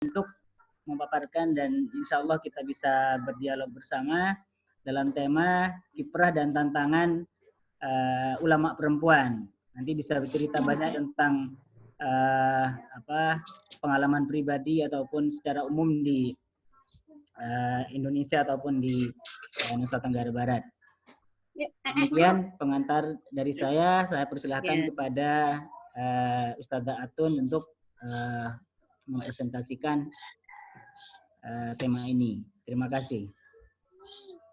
untuk memaparkan dan insya Allah kita bisa berdialog bersama dalam tema kiprah dan tantangan ulama perempuan. Nanti bisa bercerita banyak tentang pengalaman pribadi ataupun secara umum di Indonesia ataupun di Nusa Tenggara Barat. Demikian pengantar dari saya persilahkan kepada Ustazah Atun untuk mempresentasikan tema ini. Terima kasih.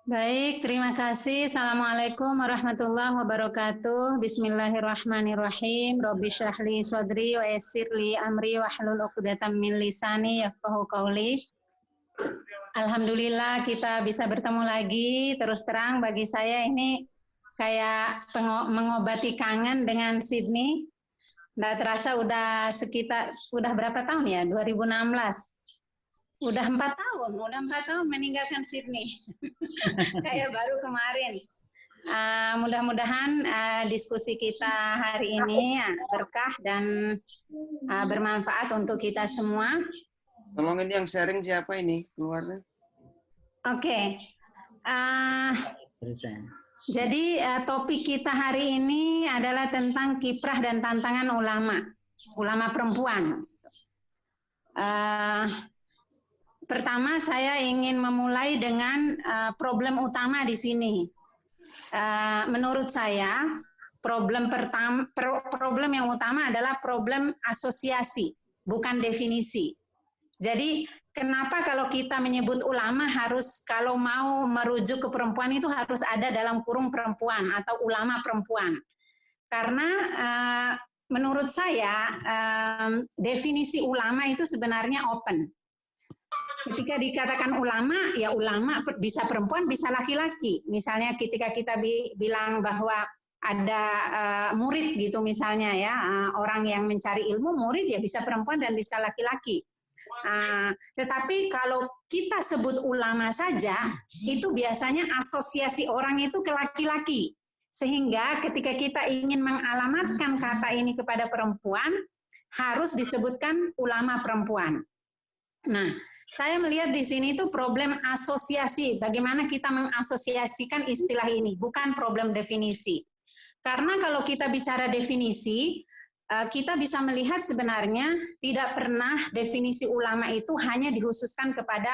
Baik, terima kasih. Assalamualaikum warahmatullahi wabarakatuh. Bismillahirrahmanirrahim. Rabbi shrah li sadri wa yassir li amri wahlul 'uqdatam min lisani yafqahu qawli. Alhamdulillah kita bisa bertemu lagi. Terus terang bagi saya ini kayak mengobati kangen dengan Sydney. Nggak terasa udah berapa tahun ya? 2016. Udah 4 tahun meninggalkan Sydney. Kayak baru kemarin. Mudah-mudahan diskusi kita hari ini berkah dan bermanfaat untuk kita semua. Tolong ini yang sharing siapa ini keluarnya? Oke. Jadi topik kita hari ini adalah tentang kiprah dan tantangan ulama perempuan. Pertama saya ingin memulai dengan problem utama di sini. Menurut saya problem yang utama adalah problem asosiasi, bukan definisi. Jadi kenapa kalau kita menyebut ulama harus kalau mau merujuk ke perempuan itu harus ada dalam kurung perempuan atau ulama perempuan? Karena menurut saya definisi ulama itu sebenarnya open. Ketika dikatakan ulama, ya ulama bisa perempuan, bisa laki-laki. Misalnya ketika kita bilang bahwa ada murid gitu misalnya ya, orang yang mencari ilmu, murid ya bisa perempuan dan bisa laki-laki. Tetapi kalau kita sebut ulama saja, itu biasanya asosiasi orang itu ke laki-laki. Sehingga ketika kita ingin mengalamatkan kata ini kepada perempuan, harus disebutkan ulama perempuan. Nah, saya melihat di sini itu problem asosiasi, bagaimana kita mengasosiasikan istilah ini, bukan problem definisi. Karena kalau kita bicara definisi, kita bisa melihat sebenarnya tidak pernah definisi ulama itu hanya dikhususkan kepada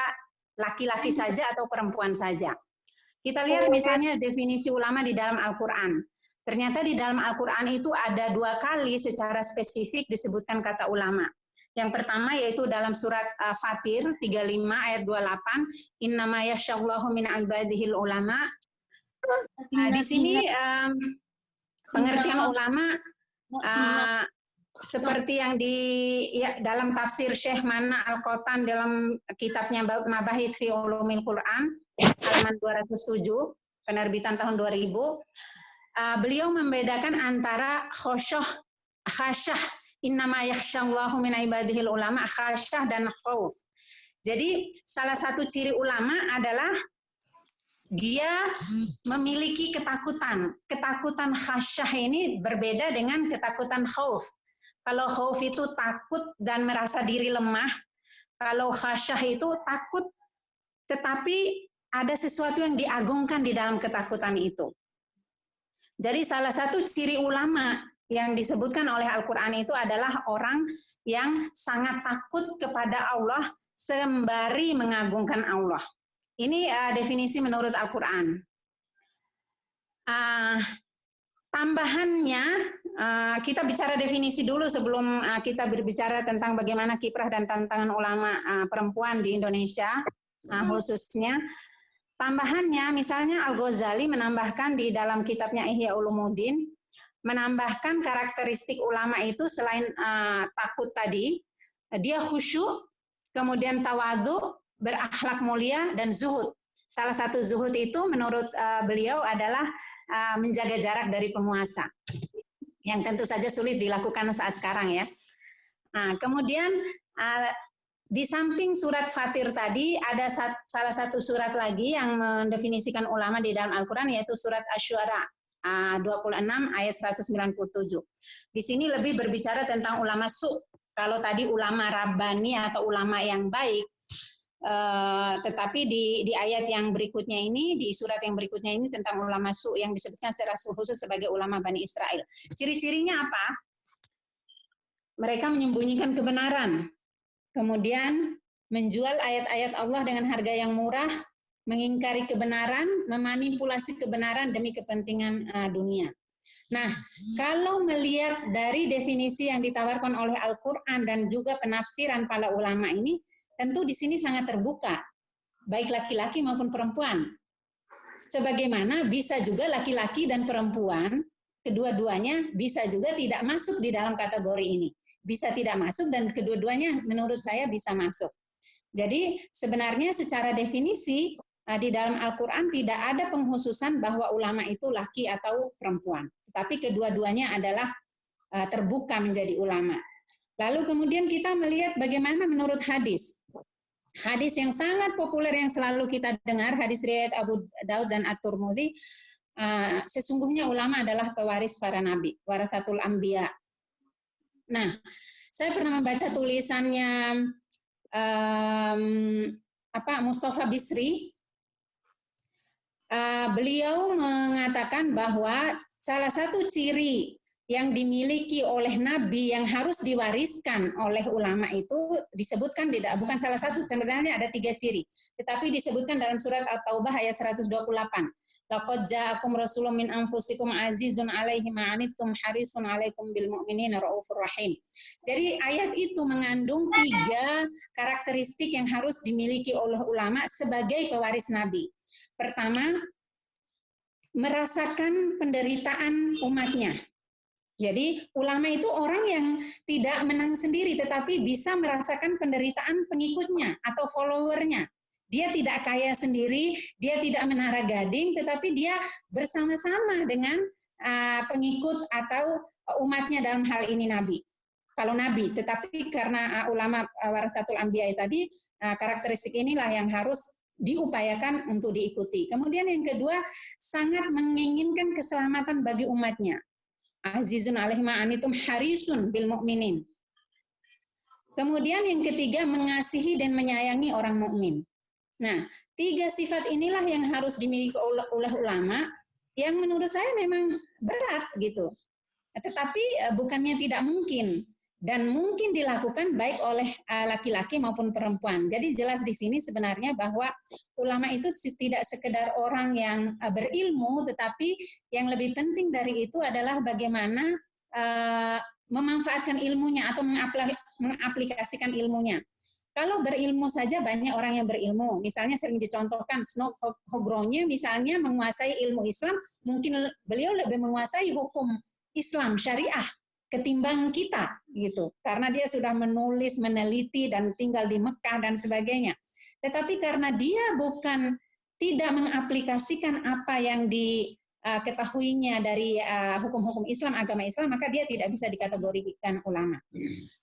laki-laki saja atau perempuan saja. Kita lihat misalnya definisi ulama di dalam Al-Quran. Ternyata di dalam Al-Quran itu ada 2 kali secara spesifik disebutkan kata ulama. Yang pertama yaitu dalam surat Fatir 35 ayat 28, innama yasyallahu min ibadihil ulama. Di sini pengertian ulama seperti yang dalam tafsir Syekh Mana Al-Qatan dalam kitabnya Mabahith fi Ulumil Quran halaman 207 penerbitan tahun 2000, beliau membedakan antara khasyah innama yakhsyallahu min ibadihil ulama, khasyah dan khauf. Jadi salah satu ciri ulama adalah dia memiliki ketakutan. Ketakutan khasyah ini berbeda dengan ketakutan khauf. Kalau khauf itu takut dan merasa diri lemah, kalau khasyah itu takut tetapi ada sesuatu yang diagungkan di dalam ketakutan itu. Jadi salah satu ciri ulama yang disebutkan oleh Al-Quran itu adalah orang yang sangat takut kepada Allah sembari mengagungkan Allah. Ini definisi menurut Al-Quran. Tambahannya, kita bicara definisi dulu sebelum kita berbicara tentang bagaimana kiprah dan tantangan ulama perempuan di Indonesia, khususnya. Tambahannya, misalnya Al-Ghazali menambahkan di dalam kitabnya Ihya Ulumuddin, menambahkan karakteristik ulama itu selain takut tadi, dia khusyuk, kemudian tawadhu, berakhlak mulia, dan zuhud. Salah satu zuhud itu menurut beliau adalah menjaga jarak dari penguasa, yang tentu saja sulit dilakukan saat sekarang ya. Nah, kemudian di samping surat Fatir tadi ada salah satu surat lagi yang mendefinisikan ulama di dalam Al-Quran, yaitu surat Asy-Syu'ara 26 ayat 197. Di sini lebih berbicara tentang ulama su', Kalau tadi ulama rabbani atau ulama yang baik, tetapi di ayat yang berikutnya ini, di surat yang berikutnya ini tentang ulama su yang disebutkan secara khusus sebagai ulama Bani Israel. Ciri-cirinya apa? Mereka menyembunyikan kebenaran, kemudian menjual ayat-ayat Allah dengan harga yang murah, mengingkari kebenaran, memanipulasi kebenaran demi kepentingan dunia. Nah, kalau melihat dari definisi yang ditawarkan oleh Al-Quran dan juga penafsiran para ulama ini, tentu di sini sangat terbuka, baik laki-laki maupun perempuan. Sebagaimana bisa juga laki-laki dan perempuan, kedua-duanya bisa juga tidak masuk di dalam kategori ini. Bisa tidak masuk dan kedua-duanya menurut saya bisa masuk. Jadi sebenarnya secara definisi di dalam Al-Quran tidak ada pengkhususan bahwa ulama itu laki atau perempuan. Tetapi kedua-duanya adalah terbuka menjadi ulama. Lalu kemudian kita melihat bagaimana menurut hadis. Hadis yang sangat populer yang selalu kita dengar, hadis riwayat Abu Daud dan At-Tirmidzi, sesungguhnya ulama adalah pewaris para nabi, warasatul anbiya. Nah, saya pernah membaca tulisannya Mustafa Bisri. Beliau mengatakan bahwa salah satu ciri yang dimiliki oleh Nabi yang harus diwariskan oleh ulama itu disebutkan bukan salah satu, sebenarnya ada 3 ciri, tetapi disebutkan dalam surat At-Taubah ayat 128. Laqad ja'akum rasulun min anfusikum azizun 'alaihi ma 'anittum harisun 'alaikum bil mu'minina raufur rahim. Jadi ayat itu mengandung 3 karakteristik yang harus dimiliki oleh ulama sebagai pewaris Nabi. Pertama, merasakan penderitaan umatnya. Jadi ulama itu orang yang tidak menang sendiri, tetapi bisa merasakan penderitaan pengikutnya atau followernya. Dia tidak kaya sendiri, dia tidak menara gading, tetapi dia bersama-sama dengan pengikut atau umatnya dalam hal ini Nabi. Kalau Nabi, tetapi karena ulama warasatul anbiya tadi, karakteristik inilah yang harus diupayakan untuk diikuti. Kemudian yang kedua, sangat menginginkan keselamatan bagi umatnya. Azizun 'alaihi ma 'anittum harisun bil mu'minin. Kemudian yang ketiga, mengasihi dan menyayangi orang mukmin. Nah, 3 sifat inilah yang harus dimiliki oleh ulama yang menurut saya memang berat gitu. Tetapi bukannya tidak mungkin dan mungkin dilakukan baik oleh laki-laki maupun perempuan. Jadi jelas di sini sebenarnya bahwa ulama itu tidak sekedar orang yang berilmu, tetapi yang lebih penting dari itu adalah bagaimana memanfaatkan ilmunya atau mengaplikasikan ilmunya. Kalau berilmu saja banyak orang yang berilmu. Misalnya sering dicontohkan Snow Hogronje misalnya menguasai ilmu Islam, mungkin beliau lebih menguasai hukum Islam syariah ketimbang kita gitu, karena dia sudah menulis, meneliti dan tinggal di Mekah dan sebagainya. Tetapi karena dia tidak mengaplikasikan apa yang diketahuinya dari hukum-hukum Islam, agama Islam, maka dia tidak bisa dikategorikan ulama.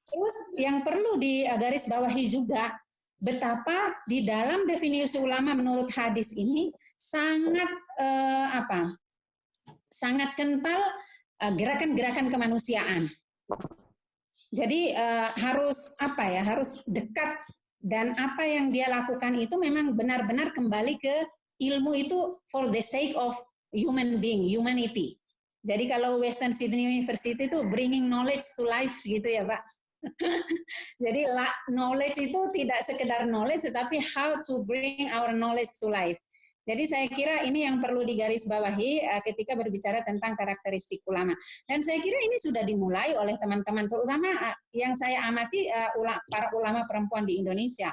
Terus yang perlu digarisbawahi juga betapa di dalam definisi ulama menurut hadis ini sangat sangat kental gerakan-gerakan kemanusiaan. Jadi harus dekat, dan apa yang dia lakukan itu memang benar-benar kembali ke ilmu itu for the sake of humanity. Jadi kalau Western Sydney University itu bringing knowledge to life gitu ya Pak. Jadi knowledge itu tidak sekedar knowledge, tetapi how to bring our knowledge to life. Jadi saya kira ini yang perlu digarisbawahi ketika berbicara tentang karakteristik ulama. Dan saya kira ini sudah dimulai oleh teman-teman, terutama yang saya amati para ulama perempuan di Indonesia.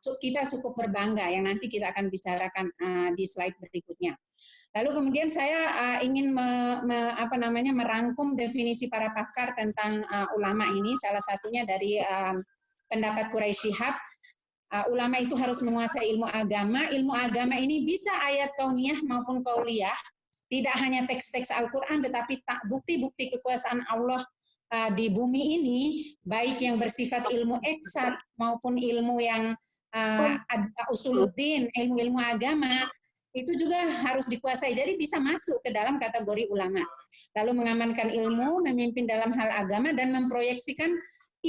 Kita cukup berbangga, yang nanti kita akan bicarakan di slide berikutnya. Lalu kemudian saya ingin merangkum definisi para pakar tentang ulama ini, salah satunya dari pendapat Quraisy Shihab. Ulama itu harus menguasai ilmu agama. Ilmu agama ini bisa ayat kauniyah maupun qauliyah, tidak hanya teks-teks Al-Quran, tetapi bukti-bukti kekuasaan Allah di bumi ini, baik yang bersifat ilmu eksak maupun ilmu yang usuluddin, ilmu-ilmu agama, itu juga harus dikuasai. Jadi bisa masuk ke dalam kategori ulama. Lalu mengamankan ilmu, memimpin dalam hal agama, dan memproyeksikan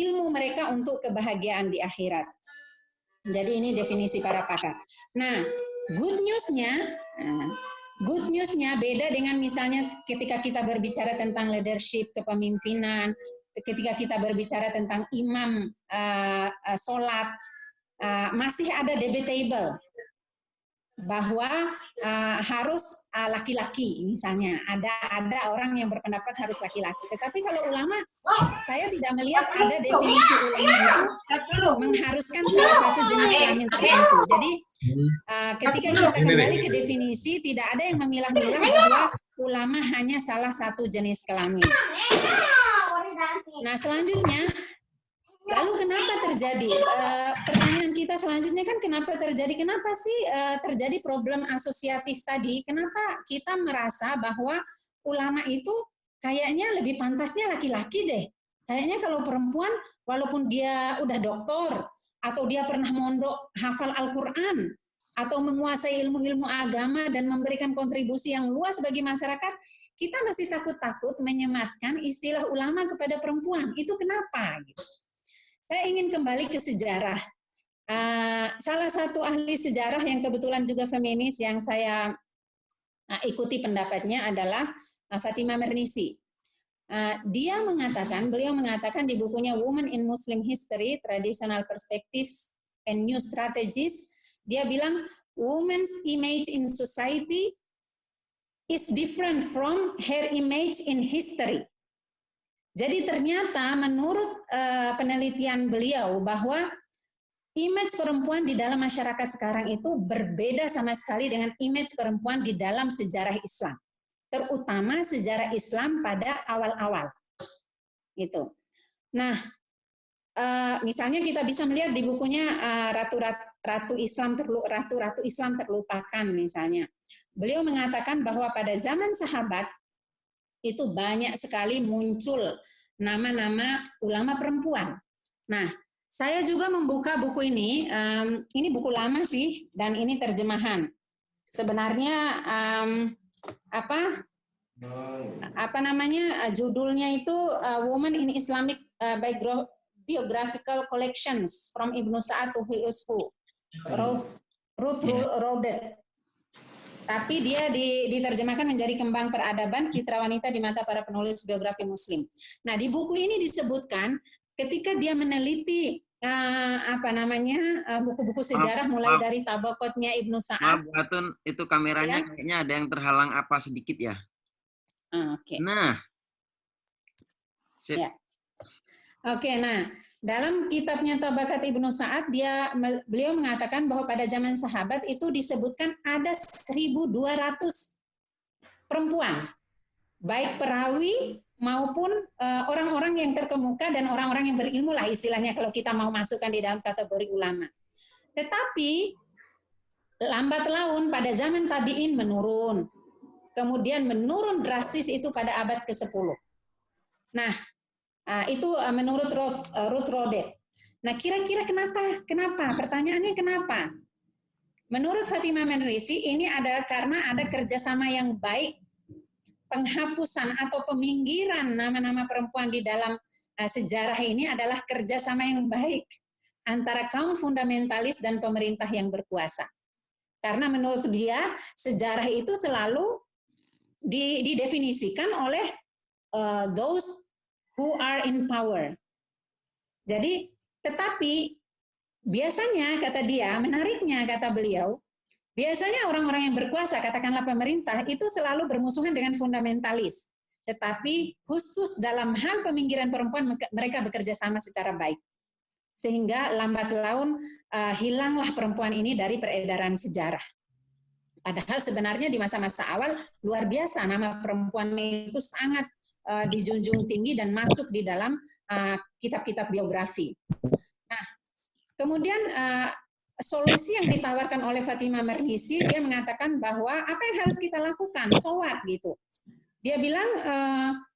ilmu mereka untuk kebahagiaan di akhirat. Jadi ini definisi para pakar. Nah, good news-nya beda dengan misalnya ketika kita berbicara tentang leadership, kepemimpinan, ketika kita berbicara tentang imam sholat, masih ada debatable bahwa harus laki-laki misalnya. Ada orang yang berpendapat harus laki-laki. Tetapi kalau ulama, saya tidak melihat ada definisi ulama itu mengharuskan salah satu jenis kelamin tertentu. Jadi ketika kita kembali ke definisi, tidak ada yang memilah-milah bahwa ulama hanya salah satu jenis kelamin. Nah, selanjutnya, lalu kenapa terjadi? Pertanyaan kita selanjutnya kan kenapa terjadi? Kenapa sih terjadi problem asosiatif tadi? Kenapa kita merasa bahwa ulama itu kayaknya lebih pantasnya laki-laki deh? Kayaknya kalau perempuan, walaupun dia udah doktor, atau dia pernah mondok hafal Al-Quran, atau menguasai ilmu-ilmu agama dan memberikan kontribusi yang luas bagi masyarakat, kita masih takut-takut menyematkan istilah ulama kepada perempuan. Itu kenapa? Gitu. Saya ingin kembali ke sejarah. Salah satu ahli sejarah yang kebetulan juga feminis yang saya ikuti pendapatnya adalah Fatimah Mernissi. Beliau mengatakan di bukunya Women in Muslim History, Traditional Perspectives and New Strategies, dia bilang women's image in society is different from her image in history. Jadi ternyata menurut penelitian beliau bahwa image perempuan di dalam masyarakat sekarang itu berbeda sama sekali dengan image perempuan di dalam sejarah Islam. Terutama sejarah Islam pada awal-awal. Gitu. Nah, misalnya kita bisa melihat di bukunya Ratu Islam Terlupakan misalnya. Beliau mengatakan bahwa pada zaman sahabat itu banyak sekali muncul nama-nama ulama perempuan. Nah, saya juga membuka buku ini buku lama sih, dan ini terjemahan. Sebenarnya judulnya itu Women in Islamic Biographical Collections from Ibnu Sa'ad to Hu'usfu, Ruth Rodet. Tapi dia diterjemahkan menjadi Kembang Peradaban, Citra Wanita di Mata Para Penulis Biografi Muslim. Nah, di buku ini disebutkan ketika dia meneliti buku-buku sejarah mulai dari Tabaqatnya Ibnu Sa'ad. Bu Atun, itu kameranya ya? Kayaknya ada yang terhalang apa sedikit ya? Oke. Nah. Sip. Ya. Oke, nah, dalam kitabnya Tabaqat Ibnu Sa'ad, beliau mengatakan bahwa pada zaman sahabat itu disebutkan ada 1.200 perempuan, baik perawi maupun orang-orang yang terkemuka dan orang-orang yang berilmu lah istilahnya kalau kita mau masukkan di dalam kategori ulama. Tetapi lambat laun pada zaman tabi'in menurun, kemudian menurun drastis itu pada abad ke-10. Nah, itu menurut Ruth Rodet. Nah, kira-kira kenapa? Pertanyaannya kenapa? Menurut Fatimah Mernissi, ini adalah karena ada kerjasama yang baik, penghapusan atau peminggiran nama-nama perempuan di dalam sejarah ini adalah kerjasama yang baik antara kaum fundamentalis dan pemerintah yang berkuasa. Karena menurut dia, sejarah itu selalu didefinisikan oleh those who are in power. Jadi, tetapi biasanya kata dia, menariknya kata beliau, biasanya orang-orang yang berkuasa, katakanlah pemerintah, itu selalu bermusuhan dengan fundamentalis. Tetapi khusus dalam hal peminggiran perempuan, mereka bekerja sama secara baik. Sehingga lambat laun hilanglah perempuan ini dari peredaran sejarah. Padahal sebenarnya di masa-masa awal luar biasa nama perempuan itu sangat dijunjung tinggi dan masuk di dalam kitab-kitab biografi. Nah, kemudian solusi yang ditawarkan oleh Fatimah Mernissi, dia mengatakan bahwa apa yang harus kita lakukan, sowat gitu. Dia bilang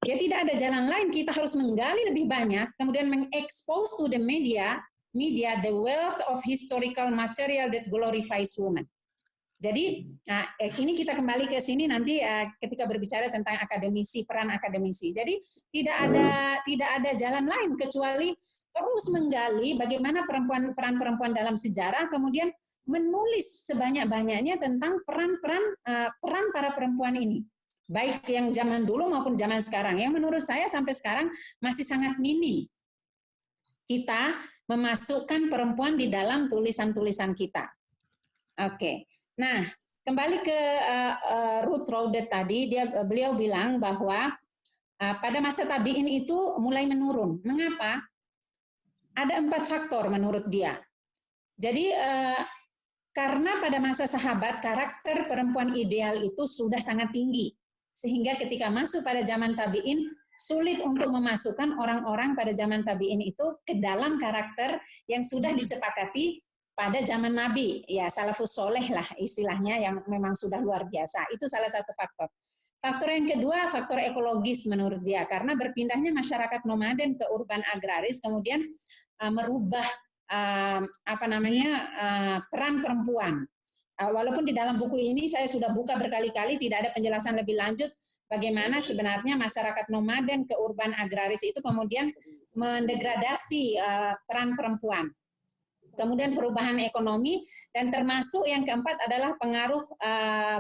ya tidak ada jalan lain, kita harus menggali lebih banyak, kemudian mengexpose to the media the wealth of historical material that glorifies women. Jadi ini kita kembali ke sini nanti ketika berbicara tentang akademisi, peran akademisi. Jadi tidak ada jalan lain kecuali terus menggali bagaimana peran perempuan dalam sejarah, kemudian menulis sebanyak-banyaknya tentang peran para perempuan ini. Baik yang zaman dulu maupun zaman sekarang. Yang menurut saya sampai sekarang masih sangat minim kita memasukkan perempuan di dalam tulisan-tulisan kita. Oke. Nah, kembali ke Ruth Raudet tadi, beliau bilang bahwa pada masa tabi'in itu mulai menurun. Mengapa? Ada 4 faktor menurut dia. Jadi karena pada masa sahabat karakter perempuan ideal itu sudah sangat tinggi, sehingga ketika masuk pada zaman tabi'in sulit untuk memasukkan orang-orang pada zaman tabi'in itu ke dalam karakter yang sudah disepakati pada zaman Nabi, ya salafus soleh lah istilahnya yang memang sudah luar biasa. Itu salah satu faktor. Faktor yang kedua, faktor ekologis menurut dia, karena berpindahnya masyarakat nomaden ke urban agraris kemudian merubah peran perempuan. Walaupun di dalam buku ini saya sudah buka berkali-kali, tidak ada penjelasan lebih lanjut bagaimana sebenarnya masyarakat nomaden ke urban agraris itu kemudian mendegradasi peran perempuan. Kemudian perubahan ekonomi, dan termasuk yang keempat adalah pengaruh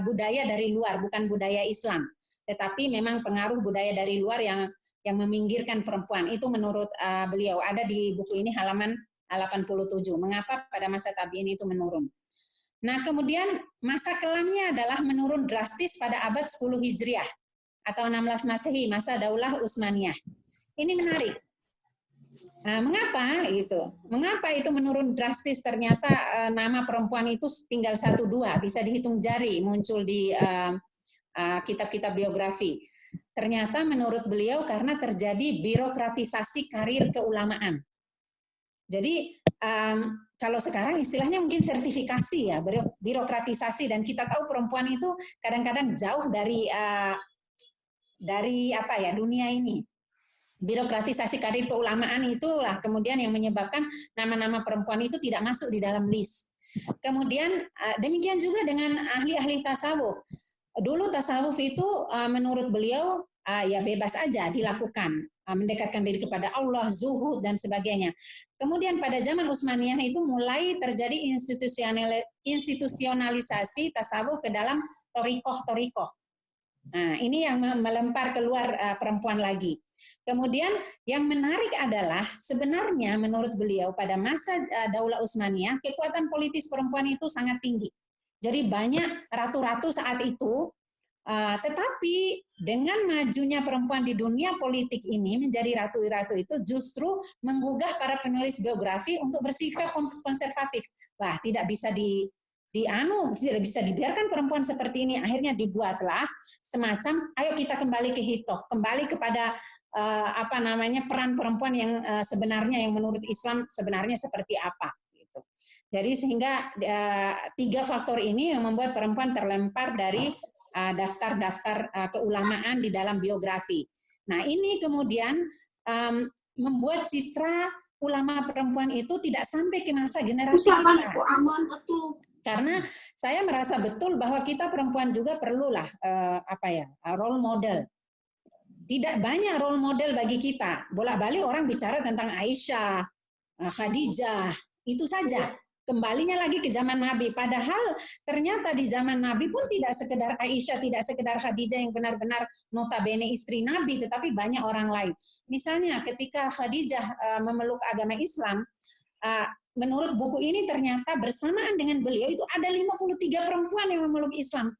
budaya dari luar, bukan budaya Islam, tetapi memang pengaruh budaya dari luar yang meminggirkan perempuan. Itu menurut beliau, ada di buku ini halaman 87. Mengapa pada masa tabi'in itu menurun? Nah, kemudian masa kelamnya adalah menurun drastis pada abad 10 Hijriah atau 16 Masehi, masa Daulah Utsmaniyah. Ini menarik. Nah, mengapa itu menurun drastis? Ternyata nama perempuan itu tinggal 1-2, bisa dihitung jari muncul di kitab-kitab biografi. Ternyata menurut beliau karena terjadi birokratisasi karir keulamaan. Jadi kalau sekarang istilahnya mungkin sertifikasi ya, birokratisasi, dan kita tahu perempuan itu kadang-kadang jauh dari dunia ini. Birokratisasi karir keulamaan itulah kemudian yang menyebabkan nama-nama perempuan itu tidak masuk di dalam list. Kemudian demikian juga dengan ahli-ahli tasawuf. Dulu tasawuf itu menurut beliau ya bebas aja dilakukan, mendekatkan diri kepada Allah, zuhud dan sebagainya. Kemudian pada zaman Utsmaniyah itu mulai terjadi institusionalisasi tasawuf ke dalam thariqah. Nah, ini yang melempar keluar perempuan lagi. Kemudian yang menarik adalah sebenarnya menurut beliau pada masa Daulah Utsmaniyah kekuatan politis perempuan itu sangat tinggi. Jadi banyak ratu-ratu saat itu, tetapi dengan majunya perempuan di dunia politik ini menjadi ratu-ratu itu justru menggugah para penulis biografi untuk bersikap konservatif. Wah, tidak bisa tidak bisa dibiarkan perempuan seperti ini. Akhirnya dibuatlah semacam, ayo kita kembali ke hitoh, kembali kepada peran perempuan yang sebenarnya yang menurut Islam sebenarnya seperti apa. Gitu. Jadi sehingga 3 faktor ini yang membuat perempuan terlempar dari daftar-daftar keulamaan di dalam biografi. Nah ini kemudian membuat citra ulama perempuan itu tidak sampai ke masa generasi kita. Karena saya merasa betul bahwa kita perempuan juga perlulah role model. Tidak banyak role model bagi kita. Bolak-balik orang bicara tentang Aisyah, Khadijah, itu saja. Kembalinya lagi ke zaman Nabi. Padahal ternyata di zaman Nabi pun tidak sekedar Aisyah, tidak sekedar Khadijah yang benar-benar notabene istri Nabi, tetapi banyak orang lain. Misalnya ketika Khadijah memeluk agama Islam, menurut buku ini ternyata bersamaan dengan beliau itu ada 53 perempuan yang memeluk Islam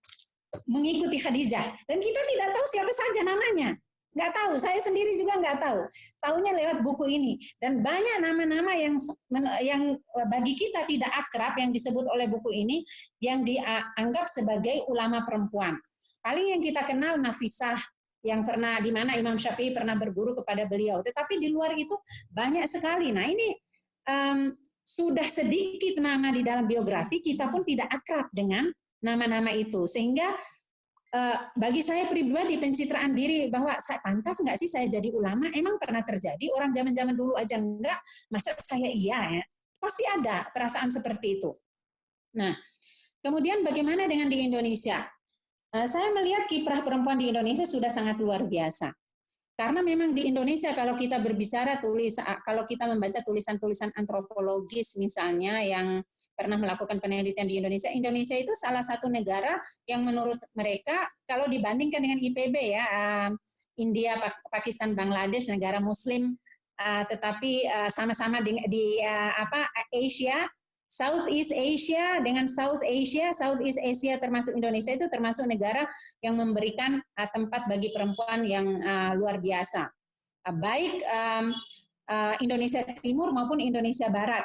mengikuti Khadijah, dan kita tidak tahu siapa saja namanya, nggak tahu, saya sendiri juga nggak tahu, tahunya lewat buku ini. Dan banyak nama-nama yang bagi kita tidak akrab yang disebut oleh buku ini yang dianggap sebagai ulama perempuan. Paling yang kita kenal Nafisah, yang pernah di mana Imam Syafi'i pernah berguru kepada beliau, tetapi di luar itu banyak sekali. Nah ini sudah sedikit nama di dalam biografi, kita pun tidak akrab dengan nama-nama itu, sehingga bagi saya pribadi pencitraan diri bahwa saya pantas nggak sih saya jadi ulama, emang pernah terjadi, orang zaman-zaman dulu aja enggak, masa saya iya ya, pasti ada perasaan seperti itu. Nah Kemudian bagaimana dengan di Indonesia? Saya melihat kiprah perempuan di Indonesia sudah sangat luar biasa. Karena memang di Indonesia kalau kita berbicara kalau kita membaca tulisan-tulisan antropologis misalnya yang pernah melakukan penelitian di Indonesia, Indonesia itu salah satu negara yang menurut mereka kalau dibandingkan dengan IPB ya, India, Pakistan, Bangladesh, negara Muslim, tetapi sama-sama di Asia. Southeast Asia dengan Southeast Asia termasuk Indonesia itu termasuk negara yang memberikan tempat bagi perempuan yang luar biasa. Baik Indonesia Timur maupun Indonesia Barat.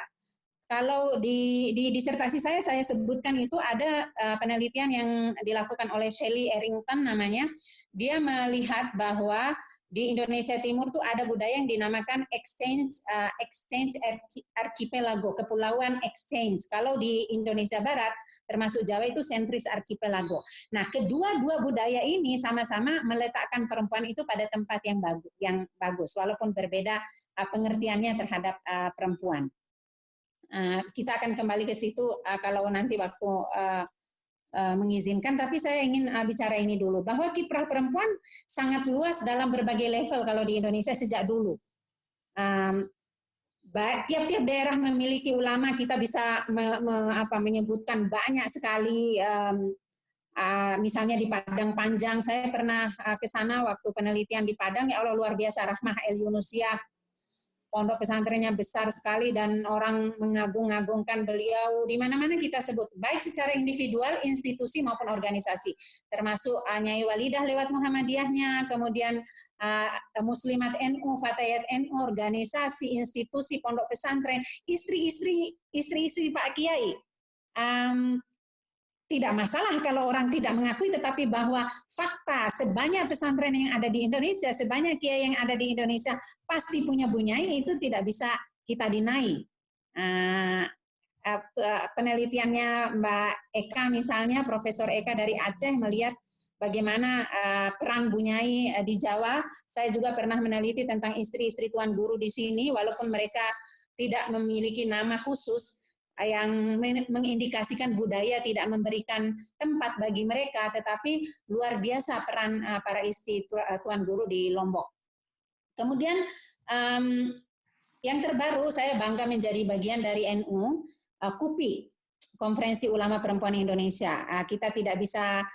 Kalau di disertasi saya sebutkan itu ada penelitian yang dilakukan oleh Shelley Errington namanya. Dia melihat bahwa di Indonesia Timur tuh ada budaya yang dinamakan exchange archipelago, kepulauan exchange. Kalau di Indonesia Barat termasuk Jawa itu sentris archipelago. Nah, kedua-dua budaya ini sama-sama meletakkan perempuan itu pada tempat yang bagus walaupun berbeda pengertiannya terhadap perempuan. Kita akan kembali ke situ kalau nanti waktu mengizinkan, tapi saya ingin bicara ini dulu, bahwa kiprah perempuan sangat luas dalam berbagai level kalau di Indonesia sejak dulu. Tiap-tiap daerah memiliki ulama, kita bisa menyebutkan banyak sekali, misalnya di Padang Panjang, saya pernah ke sana waktu penelitian di Padang, ya Allah luar biasa, Rahmah El Yunusiah, pondok pesantrennya besar sekali dan orang mengagung-agungkan beliau. Di mana-mana kita sebut, baik secara individual, institusi maupun organisasi. Termasuk Nyai Walidah lewat Muhammadiyahnya, kemudian Muslimat NU, Fatayat NU, organisasi, institusi, pondok pesantren, istri-istri Pak Kiai. Tidak masalah kalau orang tidak mengakui, tetapi bahwa fakta sebanyak pesantren yang ada di Indonesia, sebanyak kiai yang ada di Indonesia pasti punya bunyai, itu tidak bisa kita deny. Penelitiannya Mbak Eka misalnya, Profesor Eka dari Aceh melihat bagaimana peran bunyai di Jawa. Saya juga pernah meneliti tentang istri-istri tuan guru di sini, walaupun mereka tidak memiliki nama khusus yang mengindikasikan budaya tidak memberikan tempat bagi mereka, tetapi luar biasa peran para istri tuan guru di Lombok. Kemudian yang terbaru, saya bangga menjadi bagian dari NU, KUPI, Konferensi Ulama Perempuan Indonesia. Kita tidak bisa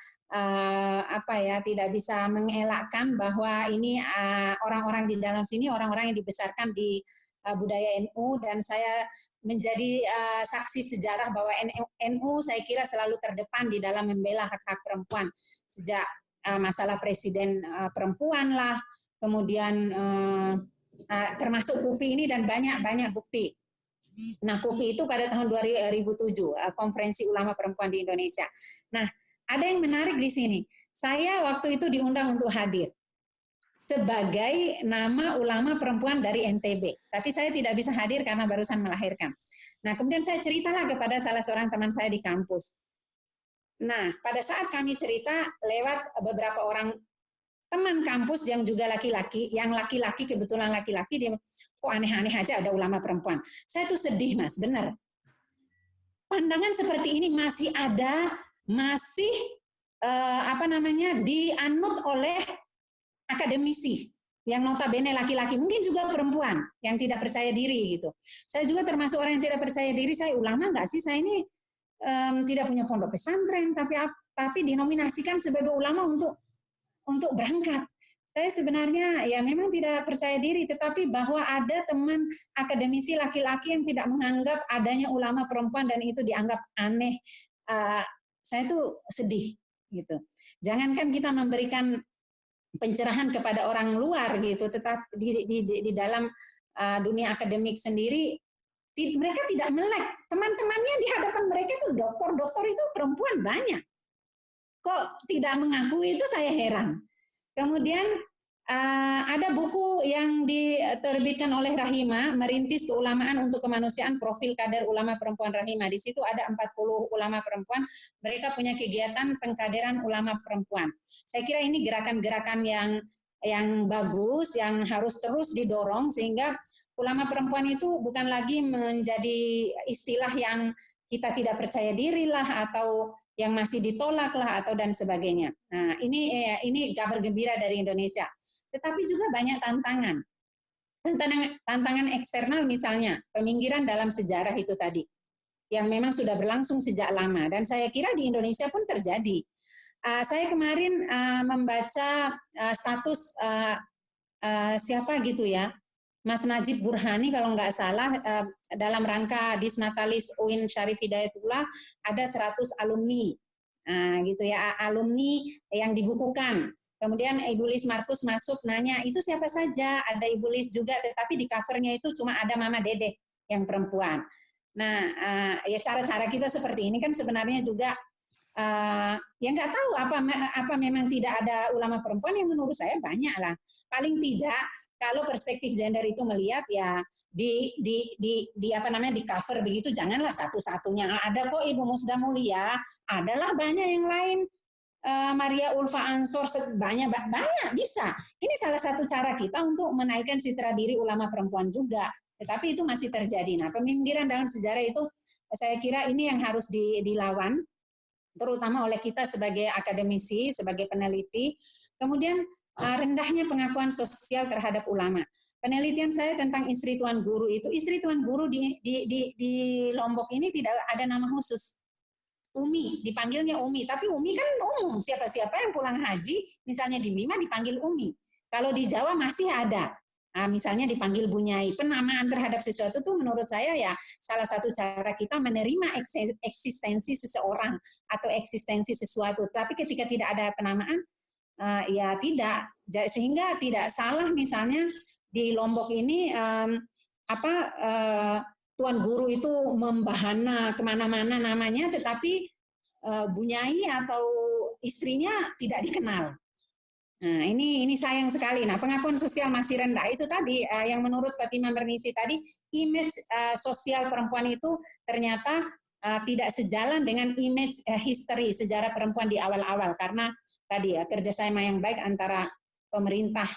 tidak bisa mengelakkan bahwa ini orang-orang di dalam sini, orang-orang yang dibesarkan di budaya NU, dan saya menjadi saksi sejarah bahwa NU saya kira selalu terdepan di dalam membela hak-hak perempuan, sejak masalah presiden perempuan lah, kemudian termasuk KUPI ini dan banyak bukti. Nah, KUPI itu pada tahun 2007, Konferensi Ulama Perempuan di Indonesia. Nah, ada yang menarik di sini. Saya waktu itu diundang untuk hadir sebagai nama ulama perempuan dari NTB. Tapi saya tidak bisa hadir karena barusan melahirkan. Nah, kemudian saya ceritalah kepada salah seorang teman saya di kampus. Nah, pada saat kami cerita lewat beberapa orang teman kampus yang juga laki-laki, kebetulan laki-laki, dia kok aneh-aneh aja ada ulama perempuan. Saya tuh sedih, Mas, benar. Pandangan seperti ini masih ada, dianut oleh akademisi yang notabene laki-laki, mungkin juga perempuan yang tidak percaya diri gitu. Saya juga termasuk orang yang tidak percaya diri. Saya ulama nggak sih? Saya ini tidak punya pondok pesantren, tapi dinominasikan sebagai ulama untuk berangkat. Saya sebenarnya ya memang tidak percaya diri, tetapi bahwa ada teman akademisi laki-laki yang tidak menganggap adanya ulama perempuan dan itu dianggap aneh, saya tuh sedih gitu. Jangankan kita memberikan pencerahan kepada orang luar gitu, tetap di dalam dunia akademik sendiri mereka tidak melek. Teman-temannya di hadapan mereka itu dokter itu perempuan banyak. Kok tidak mengakui, itu saya heran. Kemudian ada buku yang diterbitkan oleh Rahima, Merintis Keulamaan untuk Kemanusiaan, Profil Kader Ulama Perempuan Rahima. Di situ ada 40 ulama perempuan, mereka punya kegiatan pengkaderan ulama perempuan. Saya kira ini gerakan-gerakan yang bagus, yang harus terus didorong, sehingga ulama perempuan itu bukan lagi menjadi istilah yang kita tidak percaya diri lah, atau yang masih ditolak lah, atau dan sebagainya. Nah, ini kabar gembira dari Indonesia. Tetapi juga banyak tantangan. Tantangan eksternal misalnya, peminggiran dalam sejarah itu tadi, yang memang sudah berlangsung sejak lama. Dan saya kira di Indonesia pun terjadi. Saya kemarin membaca status siapa gitu ya, Mas Najib Burhani kalau nggak salah, dalam rangka Disnatalis UIN Syarif Hidayatullah ada 100 alumni, gitu ya, alumni yang dibukukan. Kemudian Ibu Lis Markus masuk nanya, itu siapa saja? Ada Ibu Lis juga, tetapi di covernya itu cuma ada Mama Dedeh yang perempuan. Nah, ya cara-cara kita seperti ini kan sebenarnya juga ya nggak tahu apa memang tidak ada ulama perempuan, yang menurut saya banyak lah. Paling tidak kalau perspektif gender itu melihat ya di apa namanya, di cover begitu, janganlah satu-satunya. Ada kok Ibu Musda Mulia, adalah banyak yang lain. Maria Ulfa Ansor, banyak bisa. Ini salah satu cara kita untuk menaikkan citra diri ulama perempuan juga. Tetapi itu masih terjadi. Nah, peminggiran dalam sejarah itu saya kira ini yang harus dilawan, terutama oleh kita sebagai akademisi, sebagai peneliti. Kemudian rendahnya pengakuan sosial terhadap ulama. Penelitian saya tentang istri tuan guru itu, istri tuan guru di Lombok ini tidak ada nama khusus. Umi, dipanggilnya Umi, tapi Umi kan umum, siapa-siapa yang pulang haji, misalnya di Mima dipanggil Umi. Kalau di Jawa masih ada, misalnya dipanggil Bunyai. Penamaan terhadap sesuatu itu menurut saya ya salah satu cara kita menerima eksistensi seseorang atau eksistensi sesuatu. Tapi ketika tidak ada penamaan, ya tidak, sehingga tidak salah misalnya di Lombok ini tuan guru itu membahana kemana-mana namanya, tetapi Bunyai atau istrinya tidak dikenal. Nah, ini sayang sekali. Nah, pengakuan sosial masih rendah itu tadi, yang menurut Fatimah Bernisi tadi, image sosial perempuan itu ternyata tidak sejalan dengan image history, sejarah perempuan di awal-awal, karena tadi ya kerjasama yang baik antara pemerintah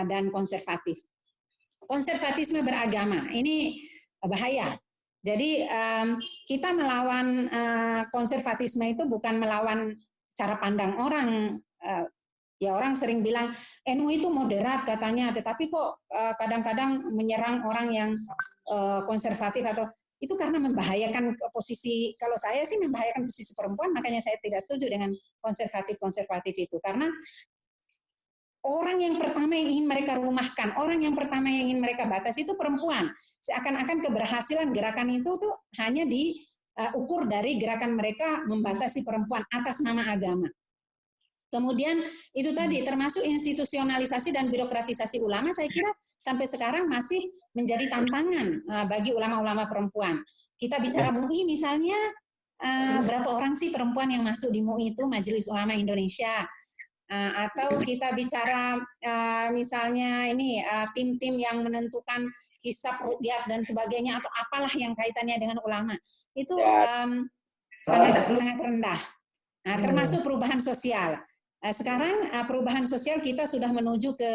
dan konservatif. Konservatisme beragama, ini bahaya. Jadi kita melawan konservatisme itu bukan melawan cara pandang orang. Ya orang sering bilang NU itu moderat katanya, tetapi kok kadang-kadang menyerang orang yang konservatif, atau itu karena membahayakan posisi, kalau saya sih membahayakan posisi perempuan, makanya saya tidak setuju dengan konservatif itu, karena orang yang pertama yang ingin mereka rumahkan, orang yang pertama yang ingin mereka batasi itu perempuan. Seakan-akan keberhasilan gerakan itu tuh hanya diukur dari gerakan mereka membatasi perempuan atas nama agama. Kemudian itu tadi termasuk institusionalisasi dan birokratisasi ulama, saya kira sampai sekarang masih menjadi tantangan bagi ulama-ulama perempuan. Kita bicara MUI misalnya, berapa orang sih perempuan yang masuk di MUI itu, Majelis Ulama Indonesia. Atau kita bicara misalnya ini tim-tim yang menentukan hisab, ruqyah dan sebagainya, atau apalah yang kaitannya dengan ulama, itu sangat rendah. Nah, termasuk perubahan sosial. Sekarang perubahan sosial kita sudah menuju ke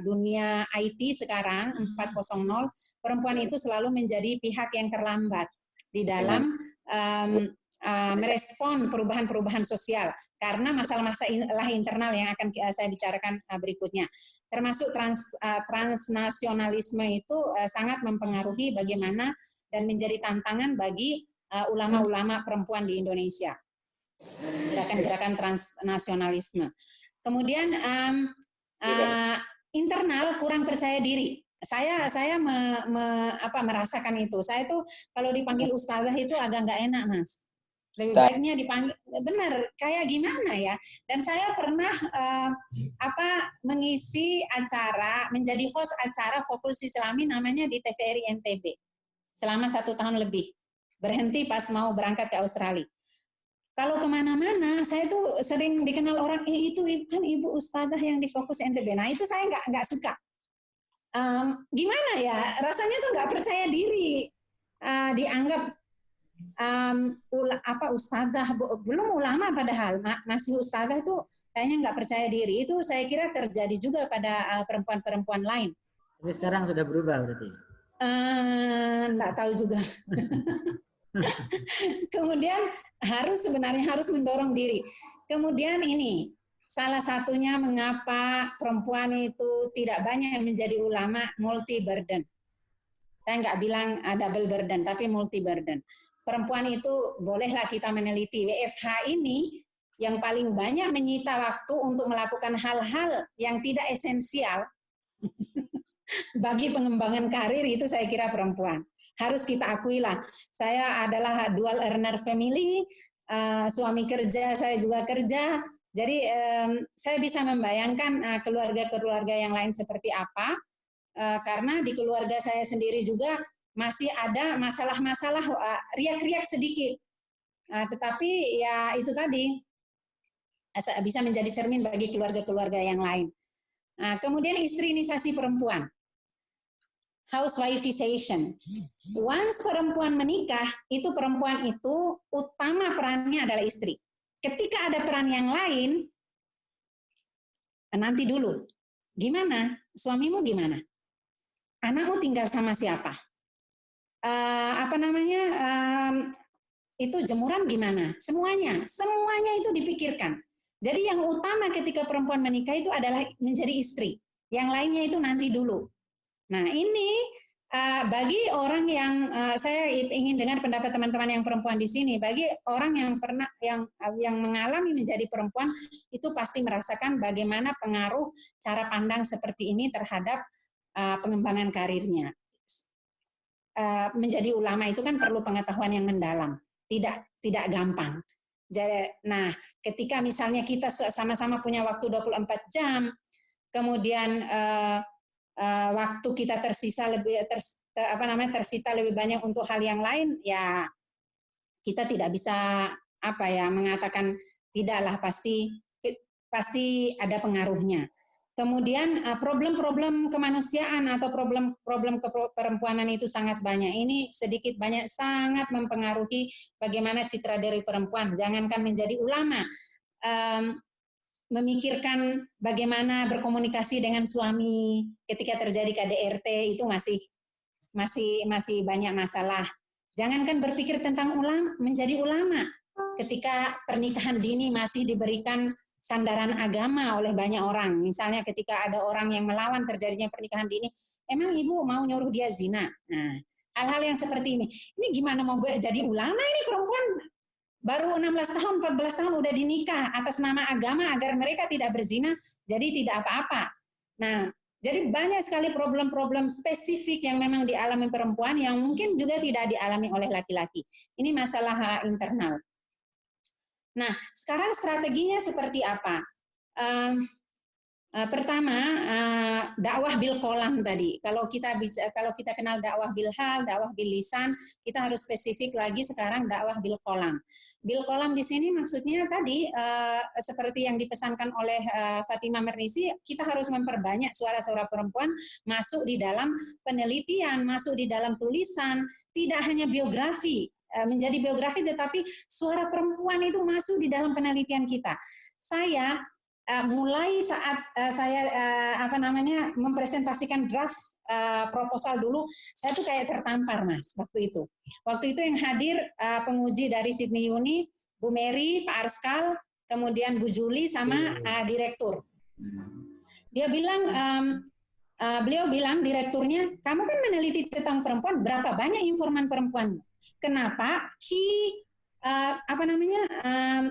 dunia IT sekarang 4.0. Perempuan itu selalu menjadi pihak yang terlambat di dalam merespon perubahan-perubahan sosial, karena masalah-masalah internal yang akan saya bicarakan berikutnya. Termasuk transnasionalisme itu sangat mempengaruhi bagaimana dan menjadi tantangan bagi ulama-ulama perempuan di Indonesia. Gerakan-gerakan transnasionalisme. Kemudian internal kurang percaya diri. Saya merasakan itu. Saya tuh kalau dipanggil ustazah itu agak nggak enak, Mas. Lebih baiknya dipanggil, benar, kayak gimana ya. Dan saya pernah mengisi acara, menjadi host acara Fokus Islami namanya di TVRI NTB selama 1 tahun lebih. Berhenti pas mau berangkat ke Australia. Kalau kemana-mana, saya tuh sering dikenal orang, itu kan ibu ustazah yang di Fokus NTB. Nah itu saya nggak suka. Gimana ya, rasanya tuh nggak percaya diri, dianggap ustazah, belum ulama padahal masih ustazah, itu kayaknya nggak percaya diri. Itu saya kira terjadi juga pada perempuan-perempuan lain. Tapi sekarang sudah berubah berarti? Nggak tahu juga. Kemudian sebenarnya harus mendorong diri. Kemudian ini salah satunya mengapa perempuan itu tidak banyak menjadi ulama, multi burden. Saya nggak bilang double burden, tapi multi burden. Perempuan itu bolehlah kita meneliti. WFH ini yang paling banyak menyita waktu untuk melakukan hal-hal yang tidak esensial bagi pengembangan karir itu saya kira perempuan. Harus kita akui lah. Saya adalah dual earner family, suami kerja, saya juga kerja. Jadi saya bisa membayangkan keluarga-keluarga yang lain seperti apa, karena di keluarga saya sendiri juga masih ada masalah-masalah riak-riak sedikit. Tetapi ya itu tadi bisa menjadi cermin bagi keluarga-keluarga yang lain. Kemudian istrinisasi perempuan. Housewifeization. Once perempuan menikah, itu perempuan itu utama perannya adalah istri. Ketika ada peran yang lain, nanti dulu. Gimana? Suamimu gimana? Anakmu tinggal sama siapa? Itu jemuran gimana? Semuanya itu dipikirkan. Jadi yang utama ketika perempuan menikah itu adalah menjadi istri. Yang lainnya itu nanti dulu. Nah ini bagi orang yang saya ingin dengar pendapat teman-teman yang perempuan di sini. Bagi orang yang pernah yang mengalami menjadi perempuan itu pasti merasakan bagaimana pengaruh cara pandang seperti ini terhadap pengembangan karirnya. Menjadi ulama itu kan perlu pengetahuan yang mendalam, tidak gampang. Jadi, nah ketika misalnya kita sama-sama punya waktu 24 jam, kemudian waktu kita tersita lebih banyak untuk hal yang lain, ya kita tidak bisa mengatakan tidaklah, pasti ada pengaruhnya. Kemudian problem-problem kemanusiaan atau problem keperempuanan itu sangat banyak. Ini sedikit banyak sangat mempengaruhi bagaimana citra dari perempuan. Jangankan menjadi ulama, memikirkan bagaimana berkomunikasi dengan suami ketika terjadi KDRT itu masih banyak masalah. Jangankan berpikir tentang menjadi ulama ketika pernikahan dini masih diberikan sandaran agama oleh banyak orang. Misalnya ketika ada orang yang melawan terjadinya pernikahan dini, emang ibu mau nyuruh dia zina? Nah, hal-hal yang seperti ini gimana mau jadi ulama ini perempuan? Baru 16 tahun, 14 tahun udah dinikah atas nama agama agar mereka tidak berzina, jadi tidak apa-apa. Nah, jadi banyak sekali problem-problem spesifik yang memang dialami perempuan yang mungkin juga tidak dialami oleh laki-laki. Ini masalah internal. Nah, sekarang strateginya seperti apa? Pertama, dakwah bil qalam tadi. Kalau kita kenal dakwah bil hal, dakwah bil lisan, kita harus spesifik lagi sekarang dakwah bil qalam. Bil qalam di sini maksudnya tadi seperti yang dipesankan oleh Fatimah Mernissi, kita harus memperbanyak suara-suara perempuan masuk di dalam penelitian, masuk di dalam tulisan, tidak hanya biografi, menjadi biografi, tetapi suara perempuan itu masuk di dalam penelitian kita. Saya mulai saat saya mempresentasikan draft proposal dulu, saya tuh kayak tertampar, Mas, waktu itu. Waktu itu yang hadir penguji dari Sydney Uni, Bu Mary, Pak Arskal, kemudian Bu Juli sama direktur. Dia bilang, beliau bilang direkturnya, kamu kan meneliti tentang perempuan, berapa banyak informan perempuan? Kenapa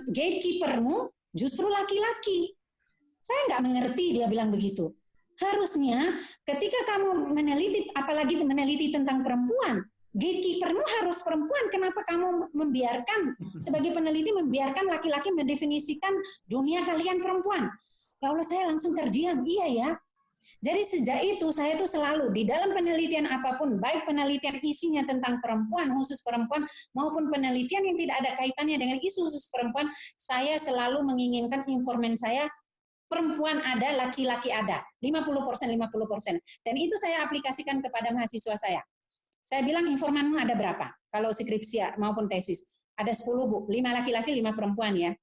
gatekeepermu justru laki-laki? Saya nggak mengerti, dia bilang begitu. Harusnya ketika kamu meneliti, apalagi meneliti tentang perempuan, gatekeepermu harus perempuan. Kenapa kamu membiarkan, sebagai peneliti membiarkan laki-laki mendefinisikan dunia kalian perempuan? Ya Allah, saya langsung terdiam. Iya ya. Jadi sejak itu saya tuh selalu di dalam penelitian apapun, baik penelitian isinya tentang perempuan, khusus perempuan, maupun penelitian yang tidak ada kaitannya dengan isu khusus perempuan, saya selalu menginginkan informan saya perempuan ada, laki-laki ada, 50%. Dan itu saya aplikasikan kepada mahasiswa saya. Saya bilang informanmu ada berapa? Kalau skripsi maupun tesis, ada 10 Bu, 5 laki-laki, 5 perempuan ya.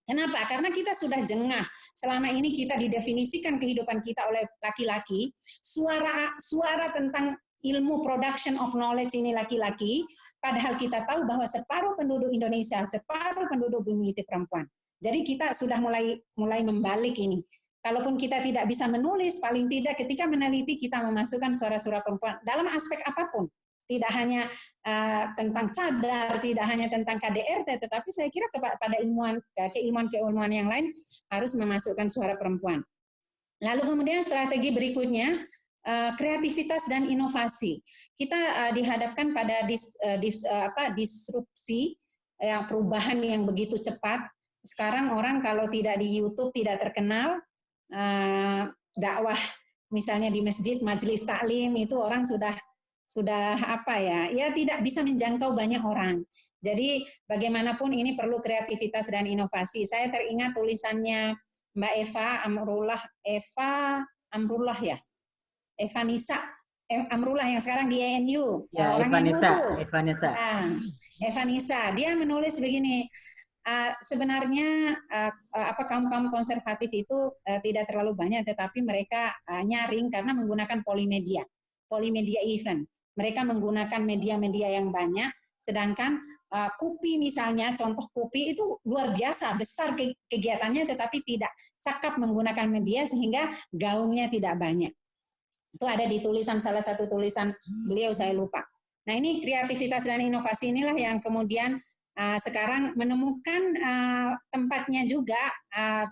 Kenapa? Karena kita sudah jengah. Selama ini kita didefinisikan kehidupan kita oleh laki-laki. Suara tentang ilmu production of knowledge ini laki-laki, padahal kita tahu bahwa separuh penduduk Indonesia, separuh penduduk bumi itu perempuan. Jadi kita sudah mulai membalik ini. Kalaupun kita tidak bisa menulis, paling tidak ketika meneliti kita memasukkan suara-suara perempuan dalam aspek apapun. Tidak hanya tentang cadar, tidak hanya tentang KDRT, tetapi saya kira pada keilmuan-keilmuan yang lain harus memasukkan suara perempuan. Lalu kemudian strategi berikutnya, kreativitas dan inovasi. Kita dihadapkan pada disrupsi, perubahan yang begitu cepat. Sekarang orang kalau tidak di YouTube tidak terkenal, dakwah misalnya di masjid, majelis taklim itu orang sudah tidak bisa menjangkau banyak orang. Jadi bagaimanapun ini perlu kreativitas dan inovasi. Saya teringat tulisannya Mbak Eva Amrullah ya. Eva Amrullah yang sekarang di ANU. Ya, Eva Nisa. Dia menulis begini, sebenarnya kaum konservatif itu tidak terlalu banyak, tetapi mereka nyaring karena menggunakan polimedia event. Mereka menggunakan media-media yang banyak, sedangkan KUPI misalnya, contoh KUPI itu luar biasa, besar kegiatannya, tetapi tidak cakap menggunakan media sehingga gaungnya tidak banyak. Itu ada di salah satu tulisan beliau, saya lupa. Nah ini kreativitas dan inovasi inilah yang kemudian sekarang menemukan tempatnya juga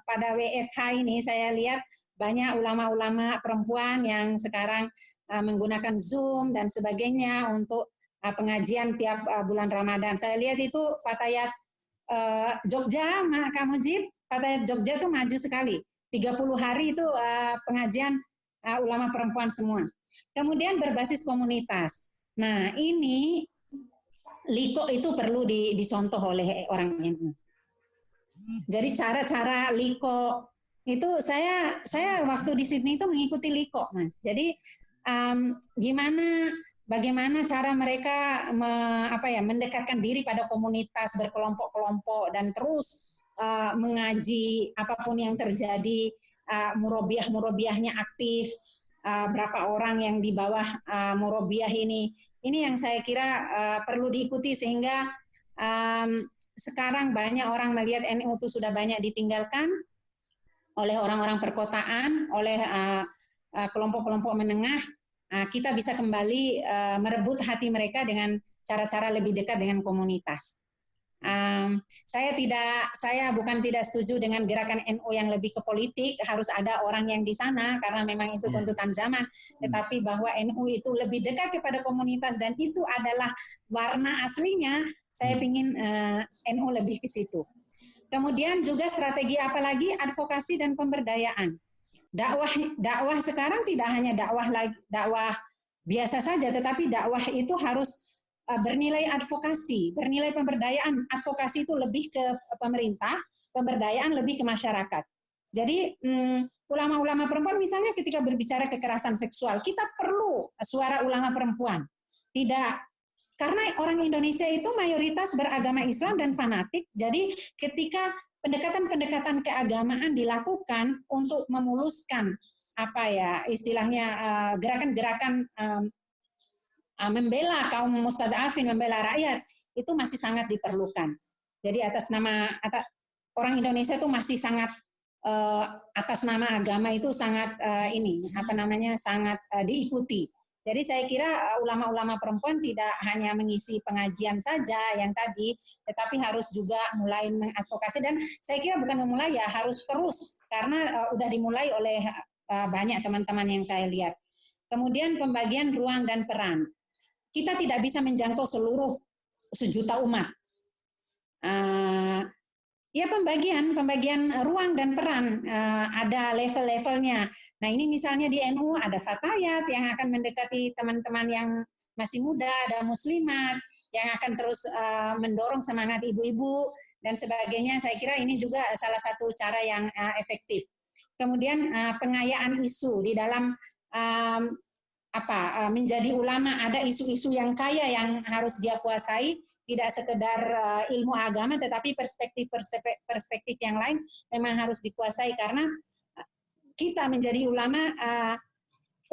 pada WFH ini. Saya lihat banyak ulama-ulama perempuan yang sekarang menggunakan Zoom dan sebagainya untuk pengajian tiap bulan Ramadan. Saya lihat itu Fatayat Jogja, Kak Mujib, Fatayat Jogja itu maju sekali. 30 hari itu pengajian ulama perempuan semua. Kemudian berbasis komunitas. Nah, ini Liko itu perlu dicontoh oleh orang ini. Jadi cara-cara Liko itu saya waktu di Sydney itu mengikuti Liko, Mas. Jadi bagaimana cara mereka mendekatkan diri pada komunitas berkelompok-kelompok dan terus mengaji apapun yang terjadi, murobiahnya aktif, berapa orang yang di bawah murobiah ini yang saya kira perlu diikuti sehingga sekarang banyak orang melihat NU itu sudah banyak ditinggalkan oleh orang-orang perkotaan, oleh kelompok-kelompok menengah. Kita bisa kembali merebut hati mereka dengan cara-cara lebih dekat dengan komunitas. Saya bukan tidak setuju dengan gerakan NU yang lebih ke politik, harus ada orang yang di sana karena memang itu tuntutan zaman, tetapi bahwa NU itu lebih dekat kepada komunitas dan itu adalah warna aslinya, saya ingin NU lebih ke situ. Kemudian juga strategi apalagi advokasi dan pemberdayaan. Dakwah sekarang tidak hanya dakwah biasa saja, tetapi dakwah itu harus bernilai advokasi, bernilai pemberdayaan. Advokasi itu lebih ke pemerintah, pemberdayaan lebih ke masyarakat. Jadi ulama-ulama perempuan misalnya ketika berbicara kekerasan seksual, kita perlu suara ulama perempuan. Tidak, karena orang Indonesia itu mayoritas beragama Islam dan fanatik. Jadi ketika pendekatan-pendekatan keagamaan dilakukan untuk memuluskan istilahnya gerakan-gerakan membela kaum mustadafin, membela rakyat, itu masih sangat diperlukan. Jadi orang Indonesia itu masih sangat atas nama agama itu sangat sangat diikuti. Jadi saya kira ulama-ulama perempuan tidak hanya mengisi pengajian saja yang tadi, tetapi harus juga mulai mengadvokasi, dan saya kira bukan memulai ya, harus terus karena sudah dimulai oleh banyak teman-teman yang saya lihat. Kemudian pembagian ruang dan peran. Kita tidak bisa menjangkau seluruh sejuta umat. Pembagian ruang dan peran ada level-levelnya. Nah ini misalnya di NU ada Fatayat yang akan mendekati teman-teman yang masih muda, ada muslimat yang akan terus mendorong semangat ibu-ibu dan sebagainya. Saya kira ini juga salah satu cara yang efektif. Kemudian pengayaan isu di dalam menjadi ulama, ada isu-isu yang kaya yang harus dia kuasai, tidak sekedar ilmu agama tetapi perspektif yang lain memang harus dikuasai, karena kita menjadi ulama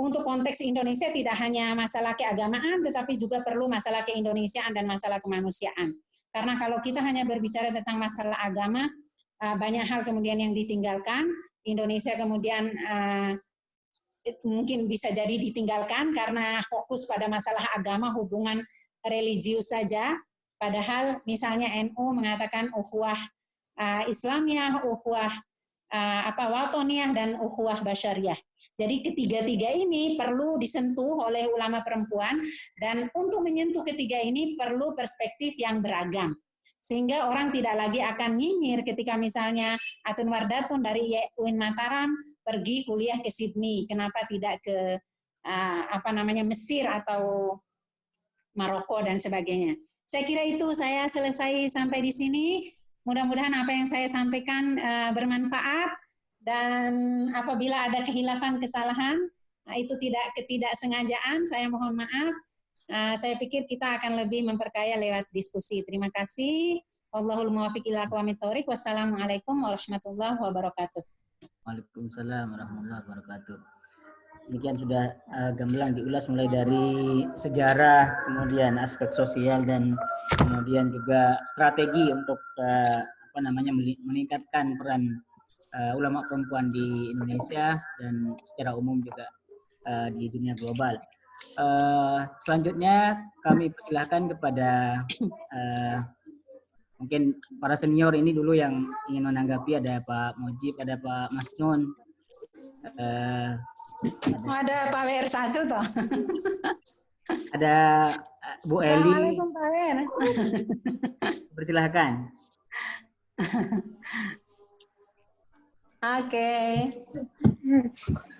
untuk konteks Indonesia tidak hanya masalah keagamaan, tetapi juga perlu masalah keindonesiaan dan masalah kemanusiaan. Karena kalau kita hanya berbicara tentang masalah agama, banyak hal kemudian yang ditinggalkan. Indonesia kemudian mungkin bisa jadi ditinggalkan karena fokus pada masalah agama, hubungan religius saja. Padahal misalnya NU mengatakan ukhuwah Islamiyah, ukhuwah watoniyah dan ukhuwah basyariyah. Jadi ketiga-tiga ini perlu disentuh oleh ulama perempuan, dan untuk menyentuh ketiga ini perlu perspektif yang beragam. Sehingga orang tidak lagi akan nyinyir ketika misalnya Atun Wardatun dari UIN Mataram pergi kuliah ke Sydney, kenapa tidak ke Mesir atau Maroko dan sebagainya. Saya kira itu saya selesai sampai di sini. Mudah-mudahan apa yang saya sampaikan bermanfaat, dan apabila ada kehilafan, kesalahan, itu ketidaksengajaan, saya mohon maaf. Saya pikir kita akan lebih memperkaya lewat diskusi. Terima kasih. Wallahul muwaffiq ila aqwamit thoriq. Wassalamualaikum warahmatullahi wabarakatuh. Waalaikumsalam warahmatullahi wabarakatuh. Demikian sudah gamblang diulas mulai dari sejarah, kemudian aspek sosial, dan kemudian juga strategi untuk meningkatkan peran ulama perempuan di Indonesia dan secara umum juga di dunia global. Selanjutnya kami persilahkan kepada mungkin para senior ini dulu yang ingin menanggapi. Ada Pak Mujib, ada Pak Mas Nun. Ada Pak WR1 toh. Ada Bu Eli. Assalamualaikum Pak WR. Persilahkan. Oke.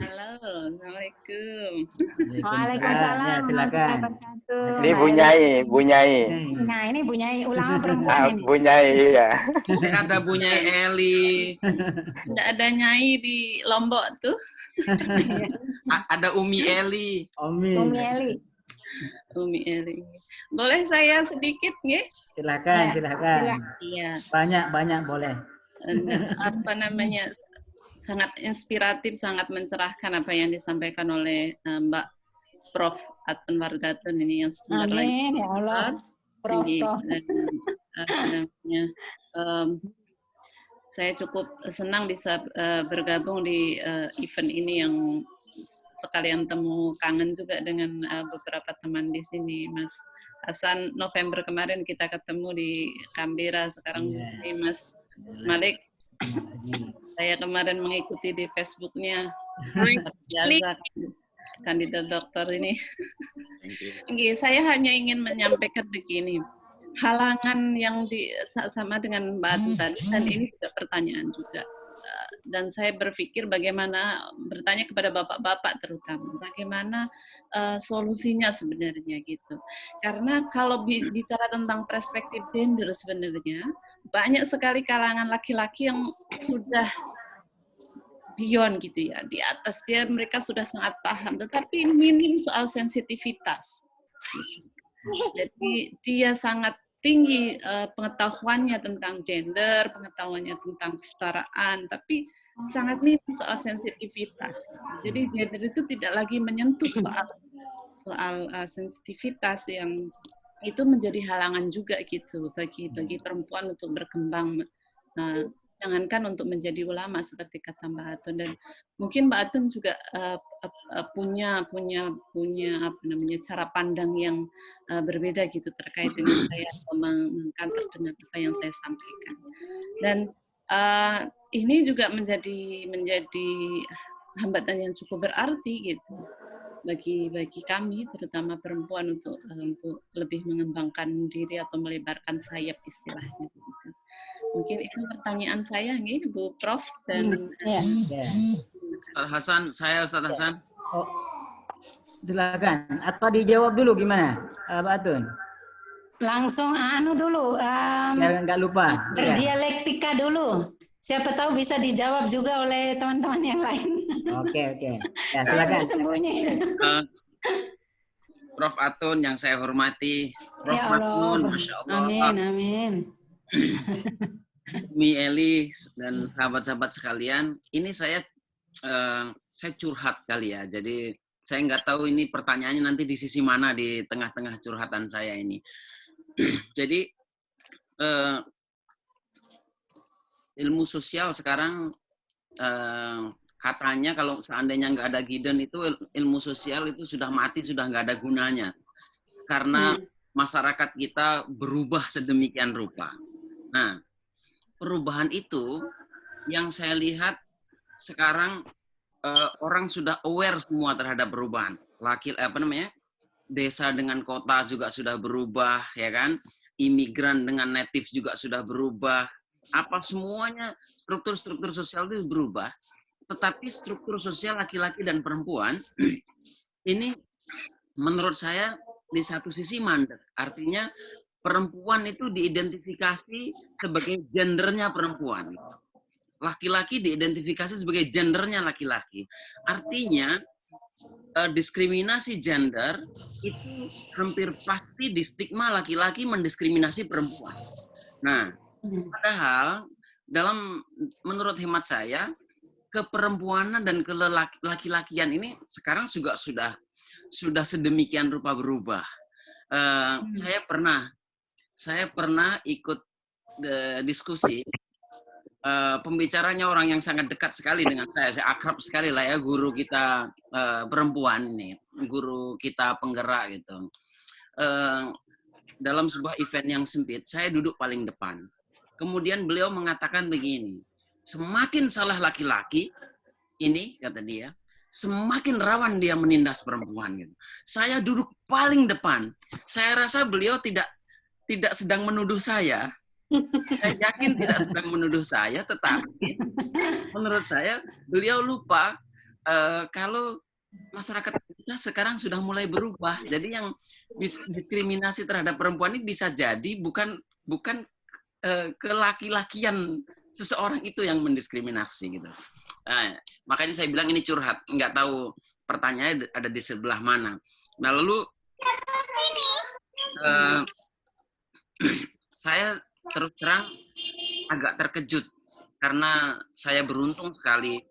Halo, Assalamualaikum. Waalaikumsalam. Ya, silakan. Ini Bu Nyai. Nah, ini Bu Nyai ulama perempuan ini. Bu Nyai ya. Ada Bu Nyai Eli. Tidak ada Nyai di Lombok tuh. Ada Umi Eli. Umi Eli. Umi Eli. Boleh saya sedikit, nggih? Silakan. Iya. Banyak boleh. Sangat inspiratif, sangat mencerahkan apa yang disampaikan oleh Mbak Prof. Atun Wardatun ini yang sebentar lagi. Amin, ya Allah. Prof. Saya cukup senang bisa bergabung di event ini yang sekalian temu kangen juga dengan beberapa teman di sini, Mas Hasan. November kemarin kita ketemu di Canberra, sekarang di Mas Malik. Saya kemarin mengikuti di Facebooknya biasa kandidat dokter ini. Saya hanya ingin menyampaikan begini, halangan yang sama dengan Mbak Atun tadi, dan ini juga pertanyaan juga. Dan saya berpikir bagaimana bertanya kepada bapak-bapak terutama, bagaimana solusinya sebenarnya gitu. Karena kalau bicara tentang perspektif gender sebenarnya banyak sekali kalangan laki-laki yang sudah beyond gitu ya, di atas dia mereka sudah sangat paham, tetapi minim soal sensitivitas. Jadi dia sangat tinggi pengetahuannya tentang gender, pengetahuannya tentang kesetaraan, tapi sangat minim soal sensitivitas. Jadi gender itu tidak lagi menyentuh soal sensitivitas yang itu menjadi halangan juga gitu bagi perempuan untuk berkembang. Jangankan untuk menjadi ulama seperti kata Mbak Atun, dan mungkin Mbak Atun juga punya cara pandang yang berbeda gitu terkait dengan saya, atau mengkanter dengan apa yang saya sampaikan. Dan ini juga menjadi hambatan yang cukup berarti gitu bagi kami, terutama perempuan, untuk lebih mengembangkan diri atau melebarkan sayap istilahnya gitu. Mungkin itu pertanyaan saya nih Bu Prof dan Hasan, saya Ustaz Hasan. Oh, silakan. Atau dijawab dulu gimana, Mbak Atun? Langsung dulu. Biar nggak lupa. Berdialektika dulu. Siapa tahu bisa dijawab juga oleh teman-teman yang lain. Oke. Ya, silakan. Bersembunyi. Prof. Atun yang saya hormati, Prof. Ya Matmun, Allah. Masya Allah. Amin. Mi Eli dan sahabat-sahabat sekalian, ini saya curhat kali ya. Jadi Saya nggak tahu ini pertanyaannya nanti di sisi mana di tengah-tengah curhatan saya ini. Jadi ilmu sosial sekarang katanya kalau seandainya nggak ada Gideon itu ilmu sosial itu sudah mati, sudah nggak ada gunanya. Karena masyarakat kita berubah sedemikian rupa. Nah, perubahan itu yang saya lihat sekarang orang sudah aware semua terhadap perubahan. Desa dengan kota juga sudah berubah, ya kan? Imigran dengan native juga sudah berubah. Apa semuanya struktur-struktur sosial itu berubah. Tetapi struktur sosial laki-laki dan perempuan ini menurut saya di satu sisi mandek. Artinya perempuan itu diidentifikasi sebagai gendernya perempuan. Laki-laki diidentifikasi sebagai gendernya laki-laki. Artinya diskriminasi gender itu hampir pasti di stigma laki-laki mendiskriminasi perempuan. Nah, padahal menurut hemat saya keperempuanan dan kelaki-lakian ini sekarang juga sudah sedemikian rupa berubah. Saya pernah ikut diskusi. Pembicaranya orang yang sangat dekat sekali dengan saya akrab sekali lah ya, guru kita perempuan ini, guru kita penggerak gitu. Dalam sebuah event yang sempit, saya duduk paling depan. Kemudian beliau mengatakan begini, semakin salah laki-laki ini, kata dia, semakin rawan dia menindas perempuan. Gitu. Saya duduk paling depan. Saya rasa beliau tidak sedang menuduh saya. Saya yakin tidak sedang menuduh saya, tetapi menurut saya beliau lupa kalau masyarakat kita sekarang sudah mulai berubah. Jadi yang diskriminasi terhadap perempuan ini bisa jadi bukan kelaki-lakian seseorang itu yang mendiskriminasi gitu. Makanya saya bilang ini curhat, nggak tahu pertanyaannya ada di sebelah mana. Nah lalu saya terus terang agak terkejut karena saya beruntung sekali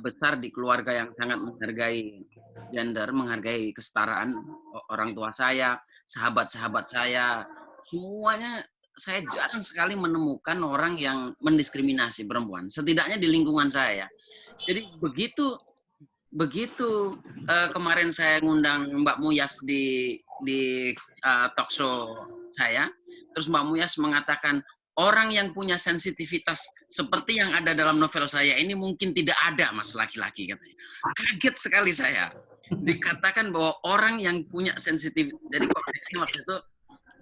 besar di keluarga yang sangat menghargai gender, menghargai kesetaraan. Orang tua saya, sahabat-sahabat saya, semuanya saya jarang sekali menemukan orang yang mendiskriminasi perempuan, setidaknya di lingkungan saya. Jadi begitu kemarin saya ngundang Mbak Muyas di talk show saya, terus Mbak Muyas mengatakan orang yang punya sensitivitas seperti yang ada dalam novel saya ini mungkin tidak ada mas laki-laki katanya. Kaget sekali saya dikatakan bahwa orang yang punya sensitivitas. Jadi konteksnya waktu itu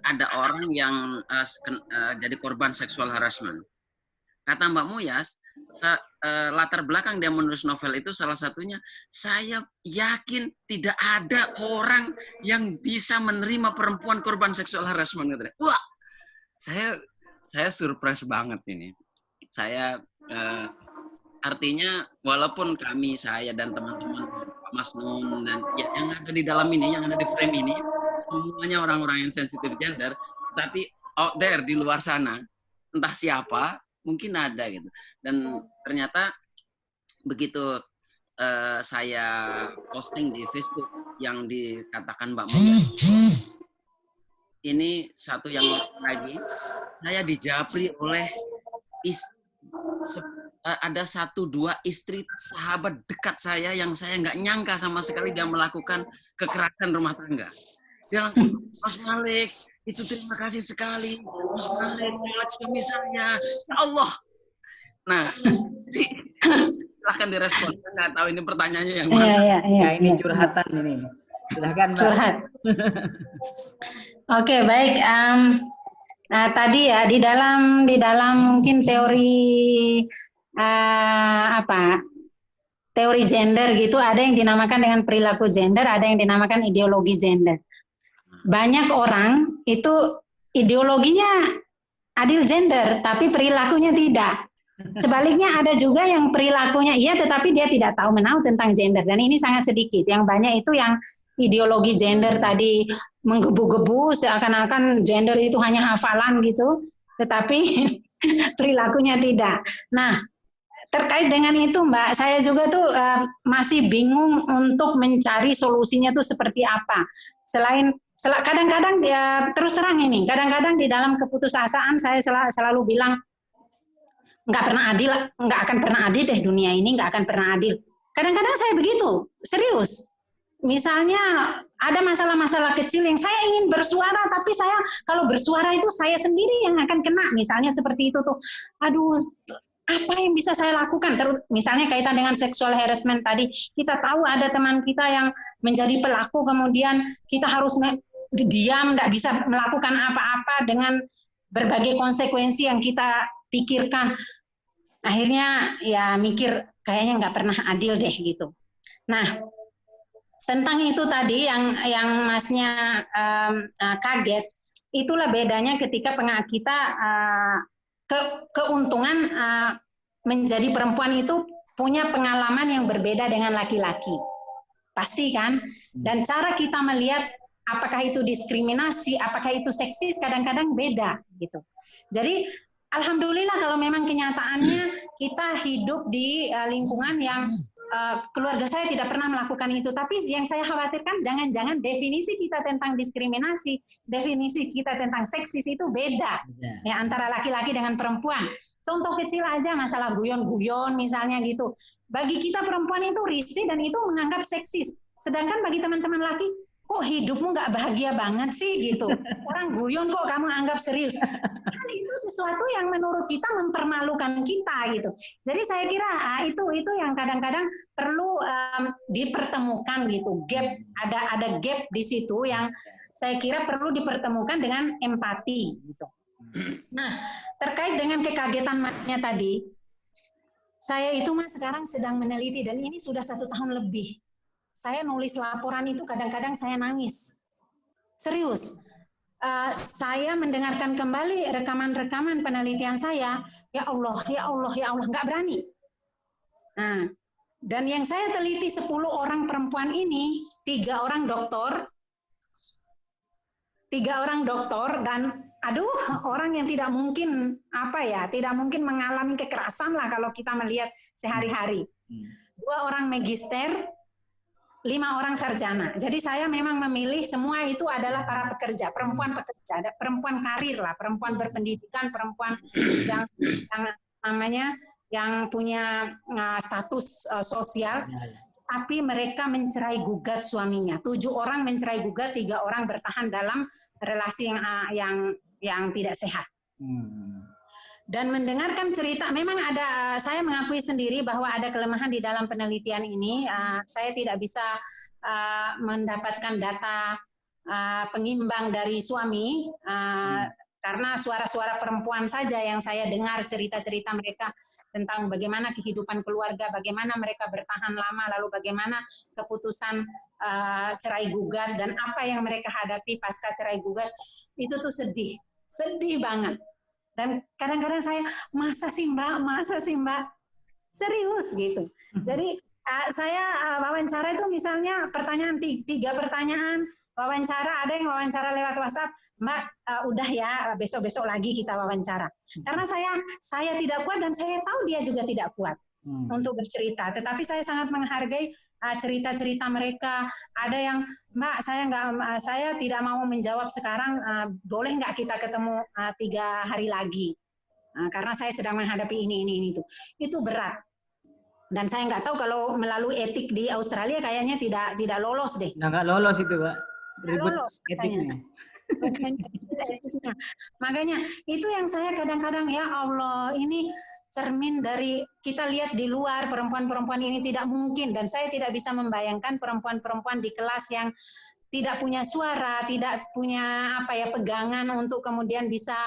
ada orang yang jadi korban seksual harassment. Kata Mbak Muyas, latar belakang dia menulis novel itu salah satunya, saya yakin tidak ada orang yang bisa menerima perempuan korban seksual harassment. Wah, saya surprise banget ini. Saya artinya walaupun saya dan teman-teman Pak Mas Nun dan ya, yang ada di dalam ini, yang ada di frame ini, semuanya orang-orang yang sensitif gender, tapi out there di luar sana, entah siapa, mungkin ada gitu. Dan ternyata begitu saya posting di Facebook yang dikatakan Mbak Muyas, ini satu yang lagi, saya dijapri oleh ada 1-2 istri sahabat dekat saya yang saya nggak nyangka sama sekali dia melakukan kekerasan rumah tangga. Dia langsung, Mas Malik, itu terima kasih sekali. Mas Malik, suami saya. Ya Allah. Nah, silahkan direspon. Saya nggak tahu ini pertanyaannya yang mana. Iya, ini curhatan ini. Silahkan, Mbak. Curhat. Oke, baik. Nah, tadi ya di dalam mungkin teori teori gender gitu, ada yang dinamakan dengan perilaku gender, ada yang dinamakan ideologi gender. Banyak orang itu ideologinya adil gender, tapi perilakunya tidak. Sebaliknya ada juga yang perilakunya iya, tetapi dia tidak tahu menahu tentang gender. Dan ini sangat sedikit. Yang banyak itu yang ideologi gender tadi menggebu-gebu, seakan-akan gender itu hanya hafalan gitu, tetapi perilakunya tidak. Nah, terkait dengan itu Mbak, saya juga tuh masih bingung untuk mencari solusinya tuh seperti apa. Kadang-kadang ya terus terang ini, kadang-kadang di dalam keputusasaan saya selalu bilang nggak akan pernah adil deh dunia ini, nggak akan pernah adil. Kadang-kadang saya begitu, serius. Misalnya ada masalah-masalah kecil yang saya ingin bersuara, tapi saya kalau bersuara itu saya sendiri yang akan kena. Misalnya seperti itu tuh, aduh, apa yang bisa saya lakukan? Misalnya kaitan dengan sexual harassment tadi, kita tahu ada teman kita yang menjadi pelaku, kemudian kita harus diam, tidak bisa melakukan apa-apa dengan berbagai konsekuensi yang kita pikirkan. Akhirnya ya mikir kayaknya nggak pernah adil deh gitu. Nah, tentang itu tadi yang masnya kaget, itulah bedanya ketika kita keuntungan menjadi perempuan itu punya pengalaman yang berbeda dengan laki-laki. Pasti kan? Dan cara kita melihat apakah itu diskriminasi, apakah itu seksis, kadang-kadang beda gitu. Jadi alhamdulillah kalau memang kenyataannya kita hidup di lingkungan yang keluarga saya tidak pernah melakukan itu. Tapi yang saya khawatirkan jangan-jangan definisi kita tentang diskriminasi, definisi kita tentang seksis itu beda ya antara laki-laki dengan perempuan. Contoh kecil aja masalah guyon-guyon misalnya gitu. Bagi kita perempuan itu risih dan itu menganggap seksis. Sedangkan bagi teman-teman laki, kok hidupmu nggak bahagia banget sih gitu. Orang guyon kok kamu anggap serius. Kan itu sesuatu yang menurut kita mempermalukan kita gitu. Jadi saya kira itu yang kadang-kadang perlu dipertemukan gitu. Gap, ada gap di situ yang saya kira perlu dipertemukan dengan empati gitu. Nah, terkait dengan kekagetan maknya tadi, saya itu Mas sekarang sedang meneliti dan ini sudah 1 tahun lebih. Saya nulis laporan itu kadang-kadang saya nangis. Serius. Saya mendengarkan kembali rekaman-rekaman penelitian saya, ya Allah, nggak berani. Nah, dan yang saya teliti 10 orang perempuan ini, 3 orang doktor dan orang yang tidak mungkin tidak mungkin mengalami kekerasan lah kalau kita melihat sehari-hari. 2 orang magister, 5 orang sarjana. Jadi saya memang memilih semua itu adalah para pekerja, perempuan pekerja, perempuan karir lah, perempuan berpendidikan, perempuan yang punya status sosial, tapi mereka mencerai gugat suaminya. 7 orang mencerai gugat, 3 orang bertahan dalam relasi yang tidak sehat. Dan mendengarkan cerita, memang saya mengakui sendiri bahwa ada kelemahan di dalam penelitian ini. Saya tidak bisa mendapatkan data pengimbang dari suami, karena suara-suara perempuan saja yang saya dengar cerita-cerita mereka tentang bagaimana kehidupan keluarga, bagaimana mereka bertahan lama, lalu bagaimana keputusan cerai gugat, dan apa yang mereka hadapi pasca cerai gugat, itu tuh sedih banget. Dan kadang-kadang saya, masa sih mbak, serius gitu. Jadi saya wawancara itu misalnya 3 pertanyaan, wawancara, ada yang wawancara lewat WhatsApp, Mbak udah ya besok-besok lagi kita wawancara. Karena saya tidak kuat dan saya tahu dia juga tidak kuat untuk bercerita. Tetapi saya sangat menghargai cerita-cerita mereka. Ada yang, Mbak saya tidak mau menjawab sekarang, boleh nggak kita ketemu 3 hari lagi? Karena saya sedang menghadapi ini itu. Itu berat. Dan saya nggak tahu kalau melalui etik di Australia kayaknya tidak lolos deh. Nggak lolos itu, Pak. Ribut etiknya. Makanya itu yang saya kadang-kadang, ya Allah, ini cermin dari kita lihat di luar, perempuan-perempuan ini tidak mungkin, dan saya tidak bisa membayangkan perempuan-perempuan di kelas yang tidak punya suara, tidak punya pegangan untuk kemudian bisa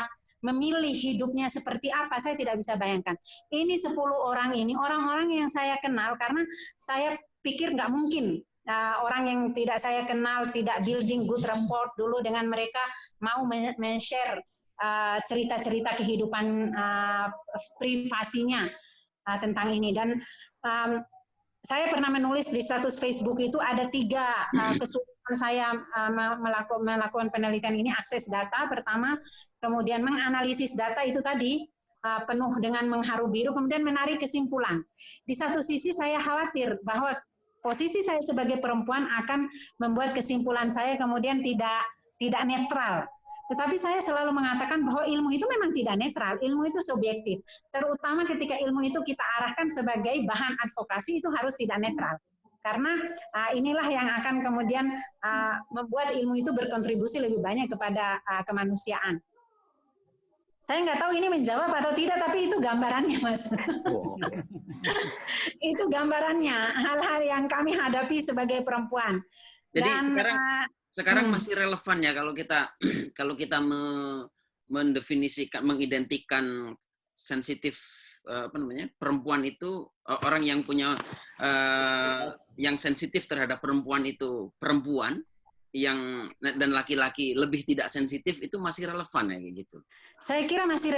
memilih hidupnya seperti apa, saya tidak bisa bayangkan. Ini 10 orang ini, orang-orang yang saya kenal, karena saya pikir nggak mungkin orang yang tidak saya kenal, tidak building good rapport dulu dengan mereka, mau men-share cerita-cerita kehidupan privasinya tentang ini. Dan saya pernah menulis di status Facebook itu ada 3 kesulitan saya melakukan penelitian ini. Akses data pertama, kemudian menganalisis data itu tadi, penuh dengan mengharu biru, kemudian menarik kesimpulan. Di satu sisi saya khawatir bahwa posisi saya sebagai perempuan akan membuat kesimpulan saya kemudian tidak netral. Tetapi saya selalu mengatakan bahwa ilmu itu memang tidak netral, ilmu itu subjektif. Terutama ketika ilmu itu kita arahkan sebagai bahan advokasi, itu harus tidak netral. Karena inilah yang akan kemudian membuat ilmu itu berkontribusi lebih banyak kepada kemanusiaan. Saya nggak tahu ini menjawab atau tidak, tapi itu gambarannya, Mas. Itu gambarannya, hal-hal yang kami hadapi sebagai perempuan. Jadi Dan, sekarang masih relevan ya kalau kita mendefinisikan, mengidentikan sensitif perempuan itu, orang yang punya yang sensitif terhadap perempuan itu perempuan, dan laki-laki lebih tidak sensitif, itu masih relevan ya gitu. Saya kira masih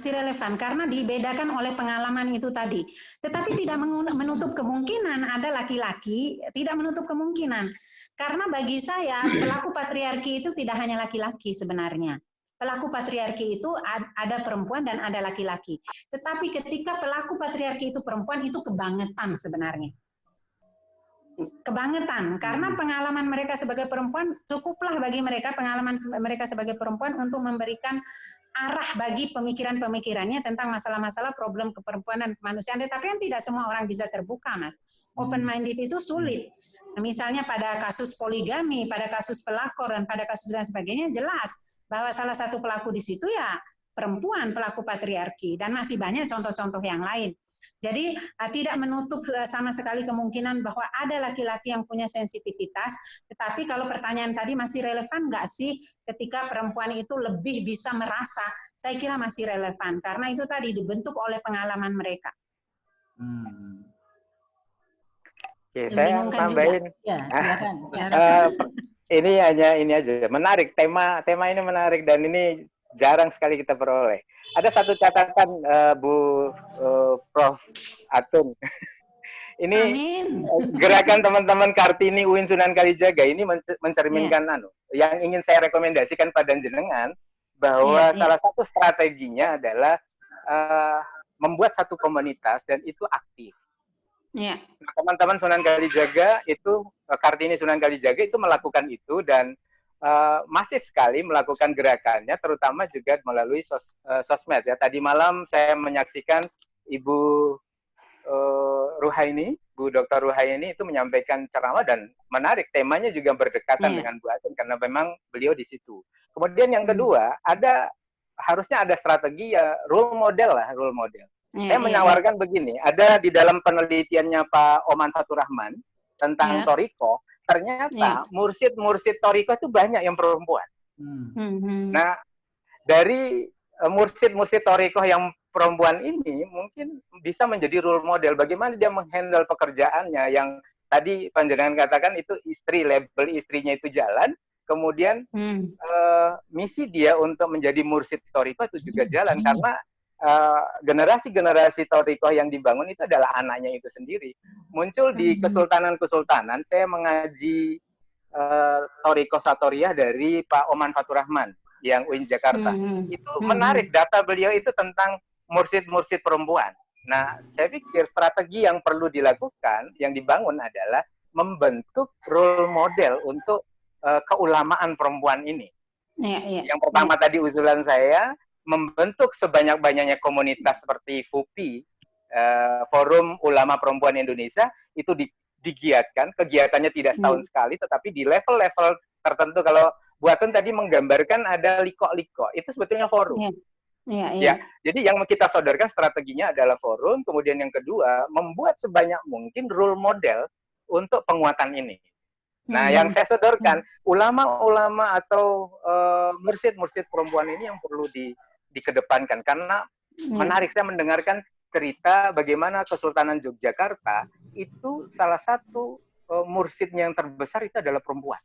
relevan karena dibedakan oleh pengalaman itu tadi. Tetapi tidak menutup kemungkinan ada laki-laki, tidak menutup kemungkinan. Karena bagi saya pelaku patriarki itu tidak hanya laki-laki sebenarnya. Pelaku patriarki itu ada perempuan dan ada laki-laki. Tetapi ketika pelaku patriarki itu perempuan, itu kebangetan sebenarnya. Kebangetan, karena pengalaman mereka sebagai perempuan, cukuplah bagi mereka pengalaman mereka sebagai perempuan untuk memberikan arah bagi pemikiran-pemikirannya tentang masalah-masalah problem keperempuan dan kemanusiaan. Tetapi kan tidak semua orang bisa terbuka, Mas. Open-minded itu sulit. Misalnya pada kasus poligami, pada kasus pelakor, dan pada kasus dan sebagainya, jelas bahwa salah satu pelaku di situ ya perempuan, pelaku patriarki, dan masih banyak contoh-contoh yang lain. Jadi tidak menutup sama sekali kemungkinan bahwa ada laki-laki yang punya sensitivitas, tetapi kalau pertanyaan tadi masih relevan nggak sih ketika perempuan itu lebih bisa merasa, saya kira masih relevan, karena itu tadi dibentuk oleh pengalaman mereka. Oke, saya nambahin. Ya, silakan. Ini aja menarik, tema ini menarik dan ini jarang sekali kita peroleh. Ada satu catatan Bu Prof Atun. Ini gerakan teman-teman Kartini UIN Sunan Kalijaga ini mencerminkan yang ingin saya rekomendasikan pada jenengan bahwa salah satu strateginya adalah membuat satu komunitas dan itu aktif. Teman-teman Sunan Kalijaga itu, Kartini Sunan Kalijaga itu melakukan itu dan masif sekali melakukan gerakannya, terutama juga melalui sosmed ya. Tadi malam saya menyaksikan Ibu Ruhaini, Bu Dr. Ruhaini itu menyampaikan ceramah dan menarik, temanya juga berdekatan dengan Bu Atun karena memang beliau di situ. Kemudian yang kedua, harusnya ada strategi ya, role model. Saya menawarkan begini, ada di dalam penelitiannya Pak Oman Fatur Rahman tentang Toriko, ternyata mursyid Toriko itu banyak yang perempuan. Nah, dari mursyid Toriko yang perempuan ini mungkin bisa menjadi role model bagaimana dia menghandle pekerjaannya yang tadi panjenengan katakan itu istri, label istrinya itu jalan, kemudian misi dia untuk menjadi mursyid Toriko itu juga jalan karena generasi-generasi Toriko yang dibangun itu adalah anaknya itu sendiri. Muncul di kesultanan-kesultanan, saya mengaji Toriko Satoriyah dari Pak Oman Fatur Rahman yang UIN Jakarta. Itu menarik, data beliau itu tentang mursyid-mursyid perempuan. Nah, saya pikir strategi yang perlu dilakukan, yang dibangun adalah membentuk role model untuk keulamaan perempuan ini. Yang pertama tadi usulan saya, membentuk sebanyak-banyaknya komunitas seperti FUPI, Forum Ulama Perempuan Indonesia, itu digiatkan, kegiatannya tidak setahun sekali, tetapi di level-level tertentu. Kalau Bu Atun tadi menggambarkan ada liko-liko, itu sebetulnya forum. Ya, jadi yang kita sodorkan strateginya adalah forum, kemudian yang kedua, membuat sebanyak mungkin role model untuk penguatan ini. Nah, yang saya sodorkan, ulama-ulama atau mursyid-mursyid perempuan ini yang perlu dikedepankan karena menarik saya mendengarkan cerita bagaimana Kesultanan Yogyakarta itu salah satu mursyidnya yang terbesar itu adalah perempuan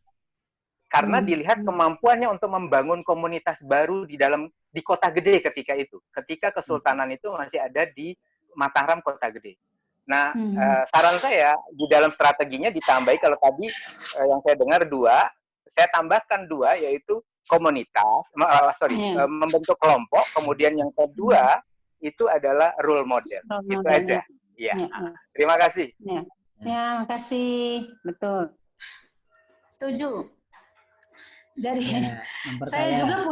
karena dilihat kemampuannya untuk membangun komunitas baru di kota gede ketika Kesultanan itu masih ada di Mataram, kota gede. Nah, saran saya di dalam strateginya ditambahi, kalau tadi yang saya dengar 2, Saya tambahkan 2, yaitu komunitas, membentuk kelompok. Kemudian yang kedua itu adalah role model. Itu aja. Ya. Terima kasih. Ya, makasih. Betul. Setuju. Jadi saya juga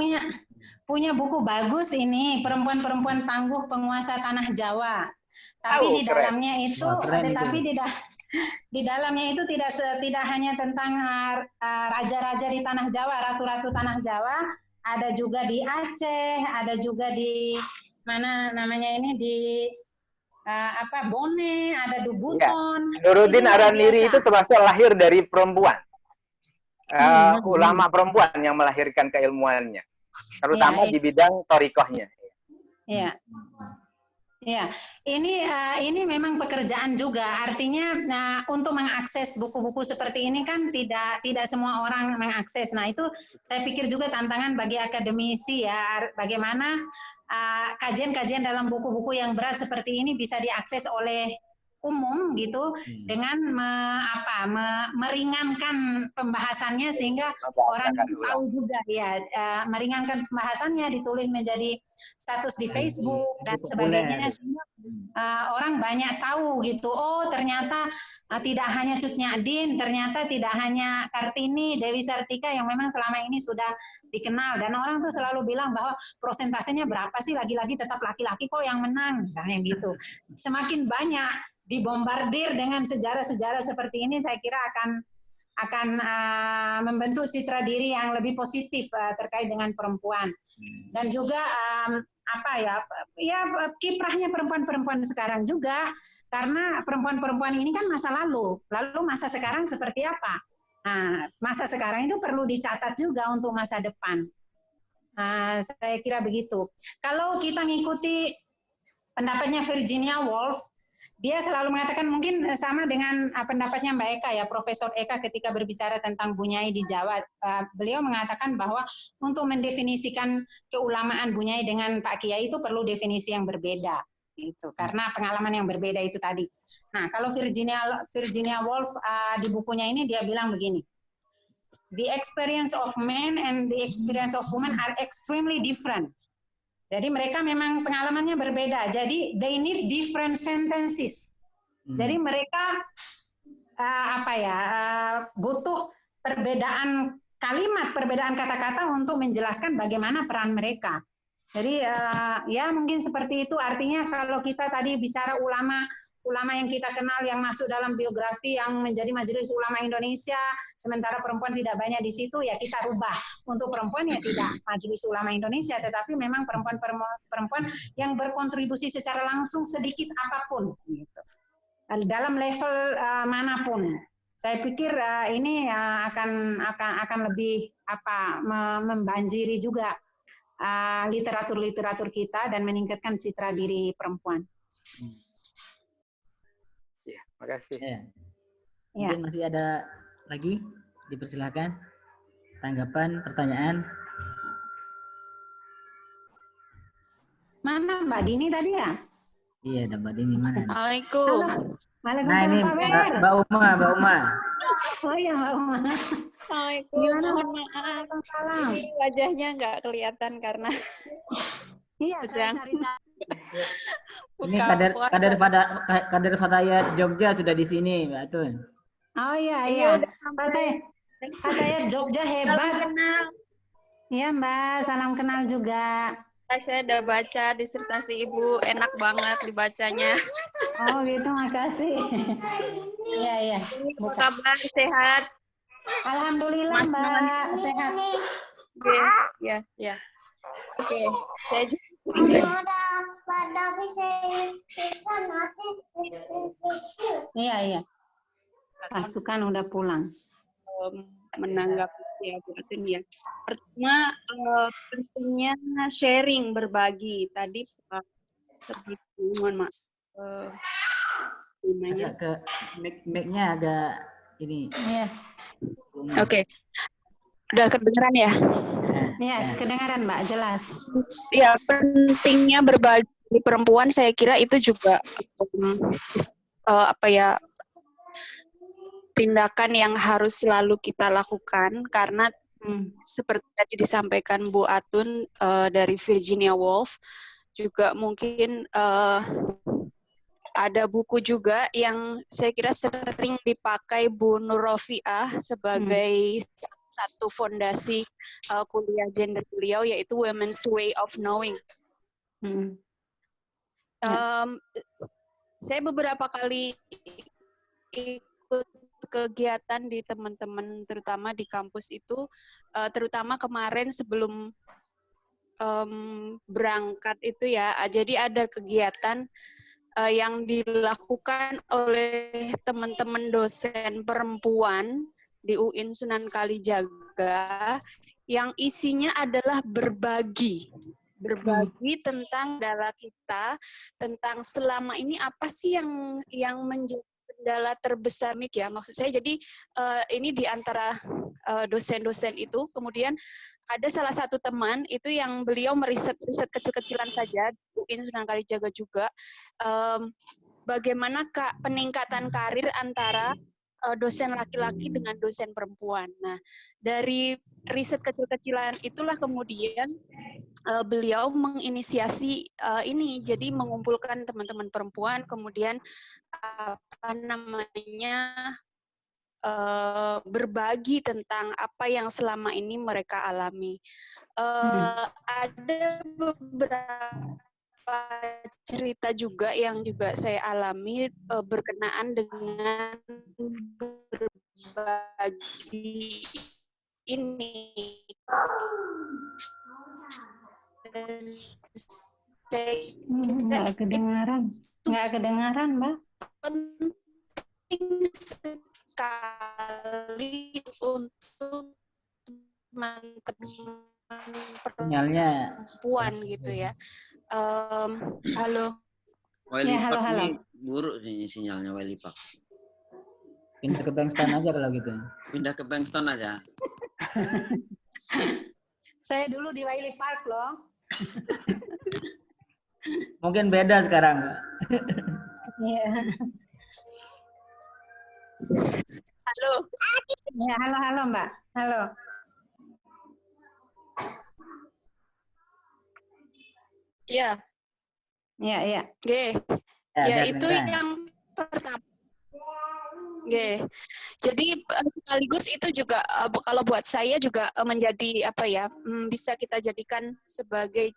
punya buku bagus ini, Perempuan-perempuan Tangguh Penguasa Tanah Jawa. Tapi di dalamnya itu, di dalamnya itu tidak hanya tentang raja-raja di Tanah Jawa, ratu-ratu Tanah Jawa, ada juga di Aceh, ada juga di mana namanya ini di Bone, ada di Buton. Nuruddin Araniri itu termasuk lahir dari perempuan. Ulama perempuan yang melahirkan keilmuannya, terutama di bidang thorikohnya. Iya, ya. Ini memang pekerjaan juga. Artinya, untuk mengakses buku-buku seperti ini kan tidak semua orang mengakses. Nah, itu saya pikir juga tantangan bagi akademisi ya. Bagaimana kajian-kajian dalam buku-buku yang berat seperti ini bisa diakses oleh umum gitu, dengan meringankan pembahasannya sehingga orang tahu juga ya, meringankan pembahasannya, ditulis menjadi status di Facebook dan sebagainya sehingga orang banyak tahu gitu. Oh, ternyata tidak hanya Cut Nyadin, ternyata tidak hanya Kartini, Dewi Sartika yang memang selama ini sudah dikenal, dan orang tuh selalu bilang bahwa prosentasenya berapa sih, lagi-lagi tetap laki-laki kok yang menang misalnya gitu. Semakin banyak dibombardir dengan sejarah-sejarah seperti ini, saya kira akan membentuk citra diri yang lebih positif terkait dengan perempuan. Dan juga kiprahnya perempuan-perempuan sekarang juga, karena perempuan-perempuan ini kan masa lalu masa sekarang seperti apa. Nah, masa sekarang itu perlu dicatat juga untuk masa depan. Saya kira begitu. Kalau kita ngikuti pendapatnya Virginia Woolf, dia selalu mengatakan, mungkin sama dengan pendapatnya Mbak Eka ya, Profesor Eka ketika berbicara tentang Bunyai di Jawa. Beliau mengatakan bahwa untuk mendefinisikan keulamaan Bunyai dengan Pak Kiai itu perlu definisi yang berbeda. Gitu, karena pengalaman yang berbeda itu tadi. Nah, kalau Virginia Woolf di bukunya ini dia bilang begini, the experience of men and the experience of women are extremely different. Jadi mereka memang pengalamannya berbeda. Jadi they need different sentences. Jadi mereka butuh perbedaan kalimat, perbedaan kata-kata untuk menjelaskan bagaimana peran mereka. Jadi ya mungkin seperti itu. Artinya kalau kita tadi bicara ulama yang kita kenal yang masuk dalam biografi yang menjadi Majelis Ulama Indonesia, sementara perempuan tidak banyak di situ, ya kita rubah. Untuk perempuan ya tidak Majelis Ulama Indonesia, tetapi memang perempuan yang berkontribusi secara langsung sedikit apapun, gitu. Dalam level manapun. Saya pikir ini akan lebih membanjiri juga literatur kita dan meningkatkan citra diri perempuan. Ya, makasih. Mungkin masih ada lagi, dipersilakan tanggapan, pertanyaan. Mana Mbak Dini tadi ya? Iya, ada Mbak Dini mana? Assalamualaikum. Waalaikumsalam, ini Pak Wer. Mbak Uma. Oh iya, Mbak Uma. Assalamualaikum. Gimana? Mohon maaf. Waalaikumsalam. Wajahnya nggak kelihatan karena Iya, saya cari-cari. Ini kader Fatayat Jogja sudah di sini, Mbak Tun. Oh iya. Fatayat Jogja hebat. Iya Mbak, salam kenal juga. Saya udah baca disertasi Ibu, enak banget dibacanya. Oh gitu, makasih. Iya. Apa kabar, sehat? Alhamdulillah Mbak, sehat. Ya. Oke, saya juga. Iya. Pasukan udah pulang. Menanggapi ya Bu Atun ya. Pertama pentingnya sharing, berbagi. Tadi Pak mohon maaf. Agak ke mic-nya agak ini. Iya. Oke. Udah kedengeran ya? Iya, kedengaran Mbak, jelas. Ya, pentingnya berbagi perempuan saya kira itu juga tindakan yang harus selalu kita lakukan karena seperti tadi disampaikan Bu Atun dari Virginia Woolf, juga mungkin ada buku juga yang saya kira sering dipakai Bu Nur Rofiah sebagai satu fondasi kuliah gender beliau, yaitu Women's Way of Knowing. Saya beberapa kali ikut kegiatan di teman-teman, terutama di kampus itu, terutama kemarin sebelum berangkat itu ya, jadi ada kegiatan yang dilakukan oleh teman-teman dosen perempuan di UIN Sunan Kalijaga yang isinya adalah berbagi tentang kendala kita, tentang selama ini apa sih yang menjadi kendala terbesar ya, maksud saya. Jadi ini di antara dosen-dosen itu, kemudian ada salah satu teman itu yang beliau meriset kecil-kecilan saja, UIN Sunan Kalijaga juga, bagaimana peningkatan karir antara dosen laki-laki dengan dosen perempuan. Nah, dari riset kecil-kecilan itulah kemudian beliau menginisiasi ini, jadi mengumpulkan teman-teman perempuan, kemudian berbagi tentang apa yang selama ini mereka alami. Ada beberapa cerita juga yang juga saya alami berkenaan dengan berbagi ini. Nggak kedengaran, Mbak. Penting sekali untuk teman-teman perempuan gitu ya. Halo. Welipak halo. ini buruk nih sinyalnya Welipak. Pindah ke Bangston aja kalau gitu. Pindah ke Bangston aja. Saya dulu di Wiley Park loh. Mungkin beda sekarang, Mbak. Iya. Halo. Ya, halo Mbak. Halo. Iya. Iya. Ya, itu yang pertama. Jadi sekaligus itu juga kalau buat saya juga menjadi bisa kita jadikan sebagai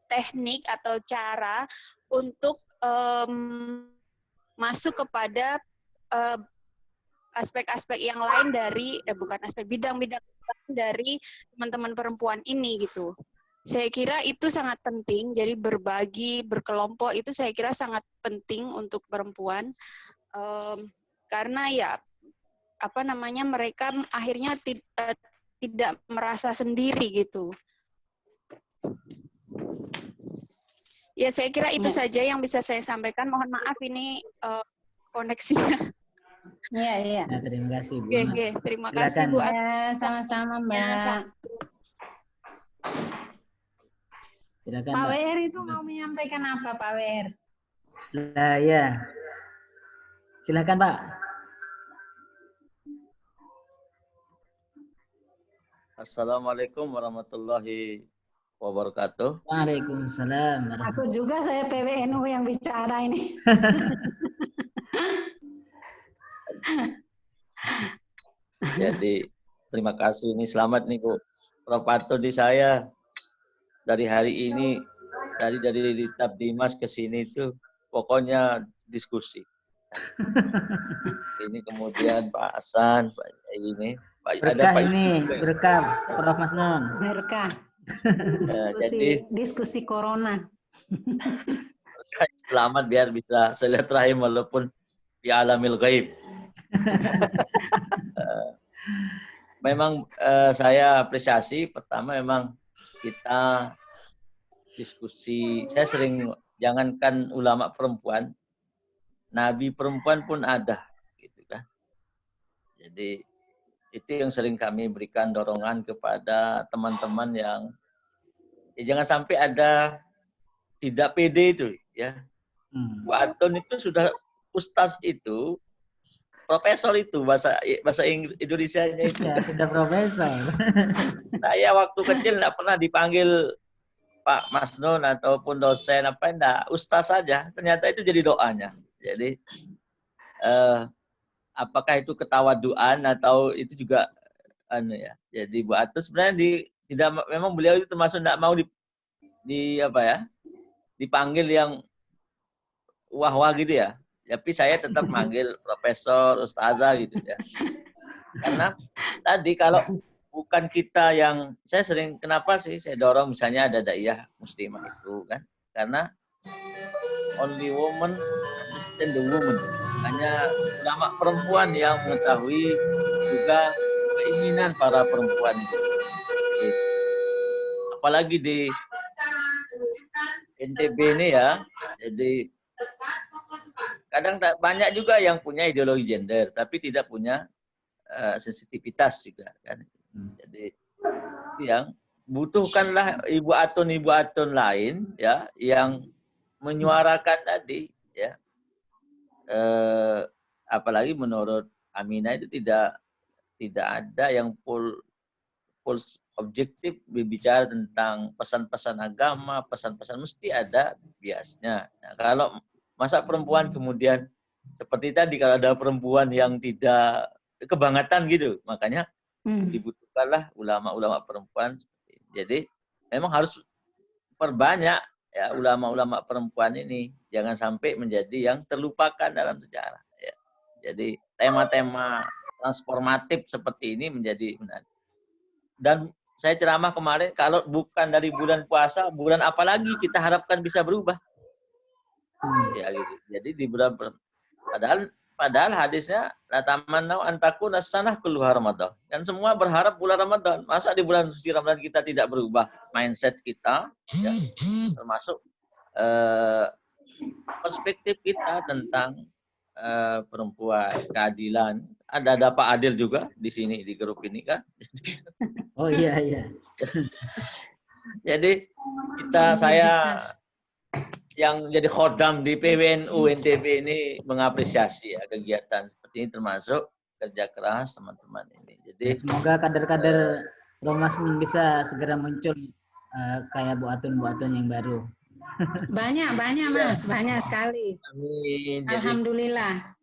teknik atau cara untuk masuk kepada aspek-aspek yang lain dari bukan aspek bidang-bidang dari teman-teman perempuan ini gitu. Saya kira itu sangat penting. Jadi berbagi, berkelompok itu saya kira sangat penting untuk perempuan. Karena ya mereka akhirnya tidak merasa sendiri gitu. Ya, saya kira itu saja yang bisa saya sampaikan. Mohon maaf ini koneksinya. Iya. Nah, terima kasih, Bu. Terima kasih, Bu. Ya, sama-sama, Mbak. Silakan, Pak Mbak. WR itu mau menyampaikan apa, Pak WR? Nah, ya. Silakan, Pak. Assalamualaikum warahmatullahi wabarakatuh. Waalaikumsalam. Aku juga, saya PWNU yang bicara ini. Jadi terima kasih, ini selamat nih Bu Prof. Atun di saya dari hari ini, dari Tab Dimas ke sini itu pokoknya diskusi. Ini kemudian Pak Hasan, Pak ini, Berkah ini, berkah Prof. Mas Non. Berkah. Diskusi corona. Selamat biar bisa silaturahim walaupun di alamil ghaib. Memang saya apresiasi, pertama memang kita diskusi, saya sering, jangankan ulama perempuan, nabi perempuan pun ada, gitu kan. Jadi itu yang sering kami berikan dorongan kepada teman-teman yang jangan sampai ada tidak pede itu ya. Bu Atun itu sudah ustaz itu profesor itu bahasa Indonesianya itu. Ya, sudah profesor. Saya waktu kecil nggak pernah dipanggil Pak Mas Nun ataupun dosen apa, enggak, ustaz saja. Ternyata itu jadi doanya. Jadi apakah itu ketawaduan atau itu juga ya. Jadi Bu Atun sebenarnya memang beliau itu termasuk enggak mau dipanggil yang wah-wah gitu ya. Tapi saya tetap manggil profesor, ustazah gitu ya. Karena tadi kalau bukan kita yang, kenapa sih saya dorong misalnya ada daiyah muslimah itu kan, karena only woman understand the woman, hanya ulama perempuan yang mengetahui juga keinginan para perempuan itu. Apalagi di NTB ini ya, jadi kadang banyak juga yang punya ideologi gender tapi tidak punya sensitivitas juga kan. Jadi yang butuhkanlah ibu atun lain ya yang menyuarakan tadi ya. Apalagi menurut Aminah itu tidak ada yang full objektif berbicara tentang pesan-pesan agama, pesan-pesan mesti ada biasnya. Nah, kalau masa perempuan kemudian seperti tadi kalau ada perempuan yang tidak kebangetan gitu, makanya dibutuhkanlah ulama-ulama perempuan. Jadi memang harus perbanyak ya ulama-ulama perempuan ini, jangan sampai menjadi yang terlupakan dalam sejarah. Ya. Jadi tema-tema transformatif seperti ini menjadi menarik. Dan saya ceramah kemarin, kalau bukan dari bulan puasa, bulan apa lagi kita harapkan bisa berubah? Ya gitu. Jadi di bulan padahal hadisnya la tamannau an takuna sanah kulluha Ramadan. Dan semua berharap bulan Ramadan. Masa di bulan suci Ramadan kita tidak berubah mindset kita, ya, termasuk perspektif kita tentang perempuan, keadilan. Ada Pak Adil juga di sini di grup ini kan. Oh iya. Jadi saya yang jadi khodam di PWNU NTB ini mengapresiasi ya kegiatan seperti ini, termasuk kerja keras teman-teman ini. Jadi semoga kader-kader Romas bisa segera muncul kayak Bu Atun yang baru. Banyak Mas, banyak sekali. Amin. Alhamdulillah.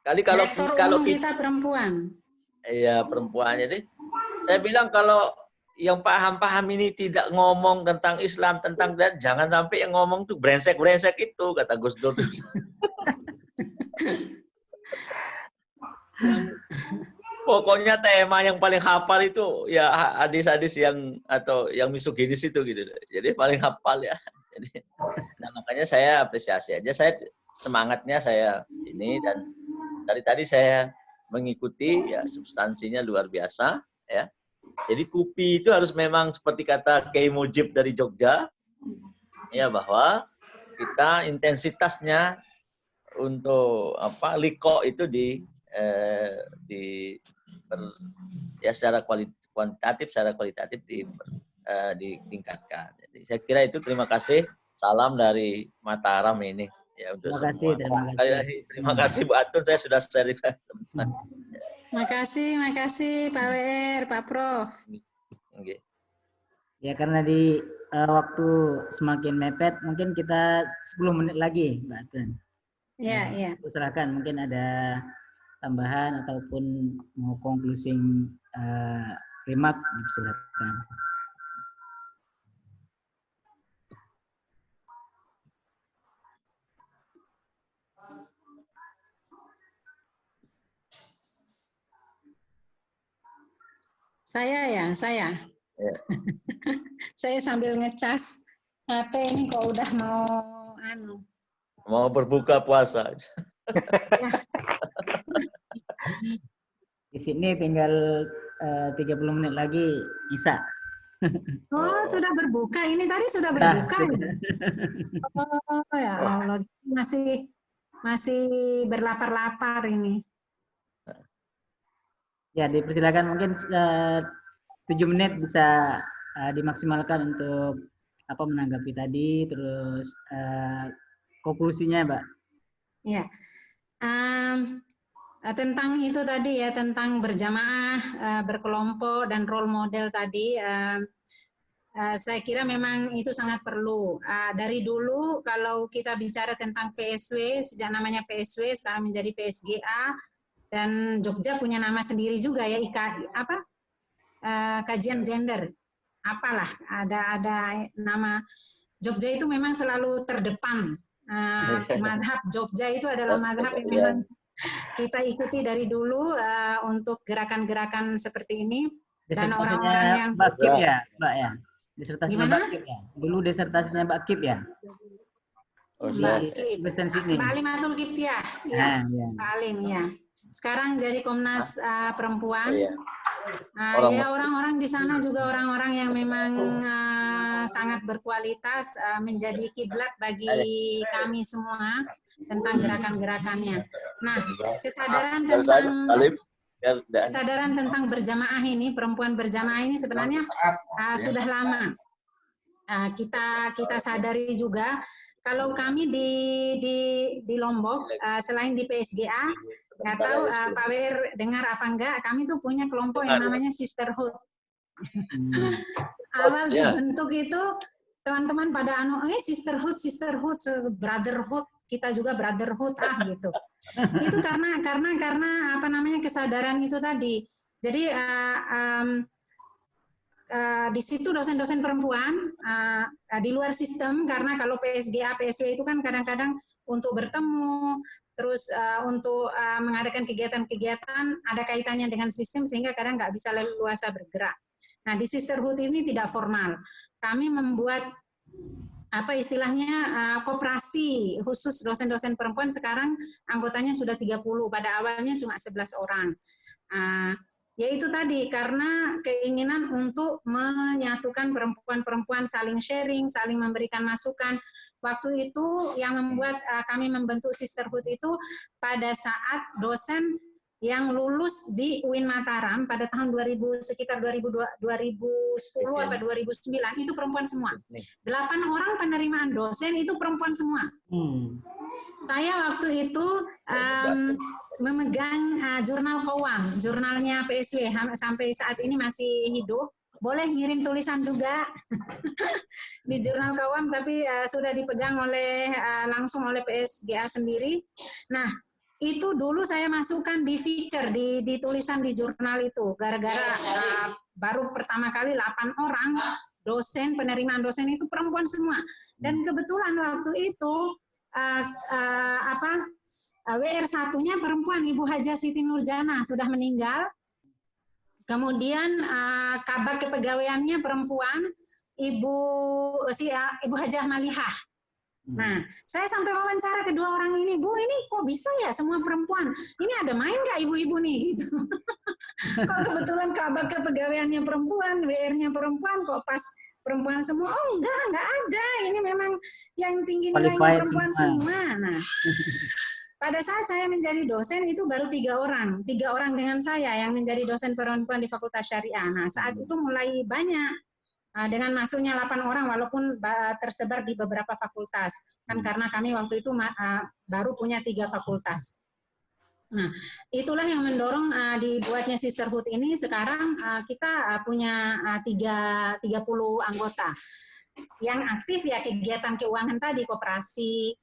Kalau kita perempuan. Iya, perempuan. Jadi saya bilang kalau yang paham ini tidak ngomong tentang Islam, tentang dan jangan sampai yang ngomong tuh brengsek itu, kata Gus Dur. Pokoknya tema yang paling hafal itu ya hadis-hadis yang misoginis itu gitu. Jadi paling hafal ya. Jadi, nah makanya saya apresiasi aja, semangatnya saya ini, dan dari tadi saya mengikuti ya, substansinya luar biasa ya. Jadi KUPI itu harus memang seperti kata Kiai Mujib dari Jogja ya, bahwa kita intensitasnya untuk liko itu secara kuantitatif, secara kualitatif ditingkatkan. Jadi saya kira itu. Terima kasih. Salam dari Mataram ini ya untuk semua. Terima kasih Bu Atun, saya sudah share teman-teman. Makasih Pak WR, Pak Prof. Okay. Ya karena di waktu semakin mepet, mungkin kita 10 menit lagi, Mbak Atun. Iya. Silakan, mungkin ada tambahan ataupun mau closing remark, silakan. Saya. Ya. Saya sambil ngecas HP ini kok udah mau berbuka puasa. Di sini tinggal 30 menit lagi Isya. Oh, sudah berbuka. Ini tadi sudah berbuka. Oh ya Allah, masih berlapar-lapar ini. Ya, dipersilakan, mungkin 7 menit bisa dimaksimalkan untuk menanggapi tadi, terus konklusinya, Mbak. Ya, Tentang itu tadi ya, tentang berjamaah, berkelompok dan role model tadi, saya kira memang itu sangat perlu. Dari dulu kalau kita bicara tentang PSW, sejak namanya PSW sekarang menjadi PSGA, dan Jogja punya nama sendiri juga ya, kajian gender, apalah, ada nama. Jogja itu memang selalu terdepan. Madhab Jogja itu adalah madhab yang memang kita ikuti dari dulu untuk gerakan-gerakan seperti ini. Dan orang-orang yang Mbak Kip ya, Mbak ya. Disertasinya gimana? Mbak Kip ya. Dulu disertasinya Mbak Kip ya. Mbak Alimatul Kiptiah, ya, Mbak Alim ya. Sekarang jadi Komnas Perempuan. Ya, orang-orang di sana juga orang-orang yang memang sangat berkualitas, menjadi kiblat bagi kami semua tentang gerakan-gerakannya. Nah, kesadaran tentang berjamaah ini, perempuan berjamaah ini sebenarnya sudah lama. Kita sadari juga kalau kami di Lombok, selain di PSGA, nggak tahu Pak WR dengar apa enggak, kami tuh punya kelompok yang namanya Sisterhood. Awal dibentuk itu teman-teman pada Sisterhood, brotherhood, kita juga brotherhood gitu. Itu karena apa namanya, kesadaran itu tadi. Jadi di situ dosen-dosen perempuan di luar sistem, karena kalau PSGA, PSW itu kan kadang-kadang untuk bertemu, terus untuk mengadakan kegiatan-kegiatan ada kaitannya dengan sistem sehingga kadang nggak bisa leluasa bergerak. Nah, di Sisterhood ini tidak formal. Kami membuat apa istilahnya koperasi khusus dosen-dosen perempuan. Sekarang anggotanya sudah 30, pada awalnya cuma 11 orang. Yaitu tadi karena keinginan untuk menyatukan perempuan-perempuan, saling sharing, saling memberikan masukan. Waktu itu yang membuat kami membentuk Sisterhood itu pada saat dosen yang lulus di UIN Mataram pada tahun sekitar 2010 atau 2009 itu perempuan semua. 8 orang penerimaan dosen itu perempuan semua. Saya waktu itu memegang jurnal Qawam, jurnalnya PSW sampai saat ini masih hidup. Boleh ngirim tulisan juga di jurnal Qawam, tapi sudah dipegang langsung oleh PSGA sendiri. Nah, itu dulu saya masukkan di feature di tulisan di jurnal itu, gara-gara baru pertama kali 8 orang dosen, penerimaan dosen itu perempuan semua. Dan kebetulan waktu itu WR1-nya perempuan, Ibu Hajah Siti Nurjana, sudah meninggal. Kemudian kabar kepegawaiannya perempuan, Ibu Hajah Malihah. Nah, saya sampai wawancara kedua orang ini, Bu, ini kok bisa ya semua perempuan? Ini ada main nggak ibu-ibu nih gitu? Kok kebetulan kabar kepegawaiannya perempuan, WR-nya perempuan, kok pas perempuan semua? Oh enggak ada. Ini memang yang tinggi nilainya perempuan semua. Nah, pada saat saya menjadi dosen itu baru 3 orang dengan saya yang menjadi dosen perempuan di Fakultas Syariah. Nah, saat itu mulai banyak. Dengan masuknya 8 orang walaupun tersebar di beberapa fakultas. Kan karena kami waktu itu baru punya 3 fakultas. Nah, itulah yang mendorong dibuatnya Sisterhood ini. Sekarang kita punya 30 anggota. Yang aktif ya kegiatan keuangan tadi, koperasi,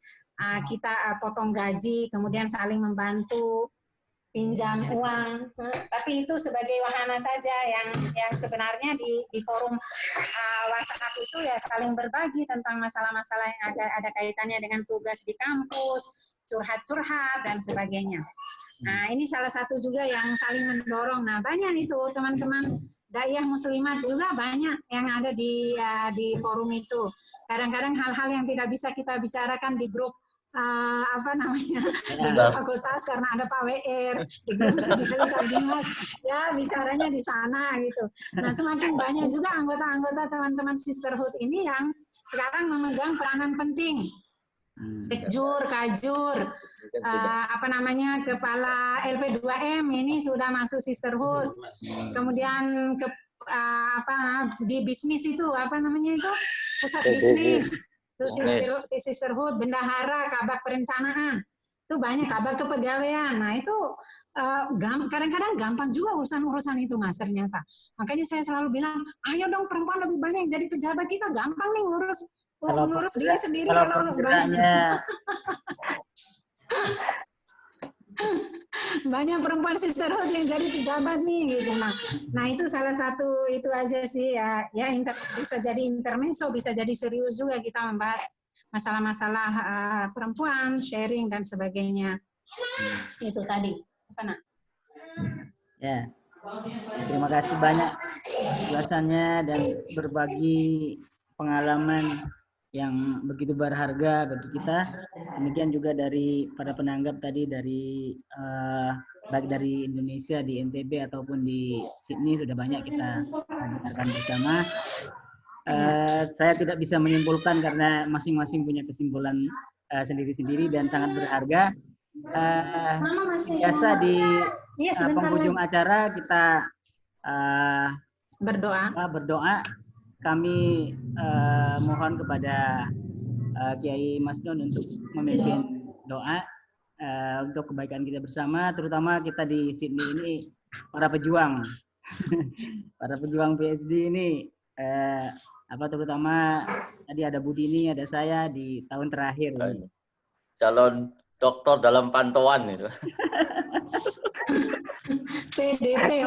kita potong gaji, kemudian saling membantu, pinjam uang, tapi itu sebagai wahana saja yang sebenarnya di forum WhatsApp itu ya saling berbagi tentang masalah-masalah yang ada kaitannya dengan tugas di kampus, curhat-curhat dan sebagainya. Nah, ini salah satu juga yang saling mendorong. Nah, banyak itu teman-teman daiyah muslimat juga banyak yang ada di forum itu. Kadang-kadang hal-hal yang tidak bisa kita bicarakan di grup di fakultas karena ada Pak WR, di Dimas, ya bicaranya di sana gitu. Nah, semakin banyak juga anggota-anggota teman-teman Sisterhood ini yang sekarang memegang peranan penting. Sekjur, Kajur, kepala LP2M ini sudah masuk Sisterhood. Kemudian di bisnis itu pusat bisnis. Itu Sisterhood, bendahara, kabak perencanaan. itu banyak kabar kepegawaian. Nah itu kadang-kadang gampang juga urusan-urusan itu Mas ternyata. Makanya saya selalu bilang, ayo dong perempuan lebih banyak jadi pejabat, kita gampang nih ngurus diri sendiri kalau banyak. Banyak perempuan sisterhood yang jadi pejabat nih gitu. Nah itu salah satu itu aja sih ya bisa jadi intermezzo, bisa jadi serius juga kita membahas masalah-masalah perempuan, sharing dan sebagainya. Itu tadi. Apa nak? Ya. Terima kasih banyak ulasannya dan berbagi pengalaman yang begitu berharga bagi kita. Demikian juga dari para penanggap tadi dari baik dari Indonesia di NTB ataupun di Sydney sudah banyak kita dengarkan bersama. Saya tidak bisa menyimpulkan karena masing-masing punya kesimpulan sendiri-sendiri dan sangat berharga. Biasa di penghujung acara kita berdoa. Kami mohon kepada Kiai Mas Nun untuk memimpin doa untuk kebaikan kita bersama, terutama kita di Sydney ini para pejuang, para pejuang PhD ini, terutama tadi ada Budini, ada saya di tahun terakhir. Calon doktor dalam pantauan itu. PDP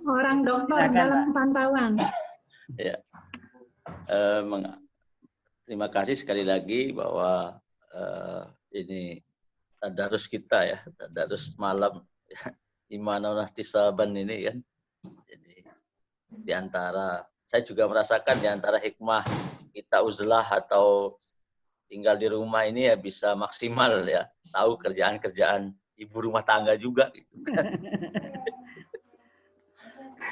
orang dokter dalam pantauan. Ya. Terima kasih sekali lagi bahwa ini tadarus kita ya, tadarus malam Imanul Ihtisaban ini kan. Jadi di antara saya juga merasakan di antara hikmah kita uzlah atau tinggal di rumah ini ya bisa maksimal ya, tahu kerjaan-kerjaan ibu rumah tangga juga gitu.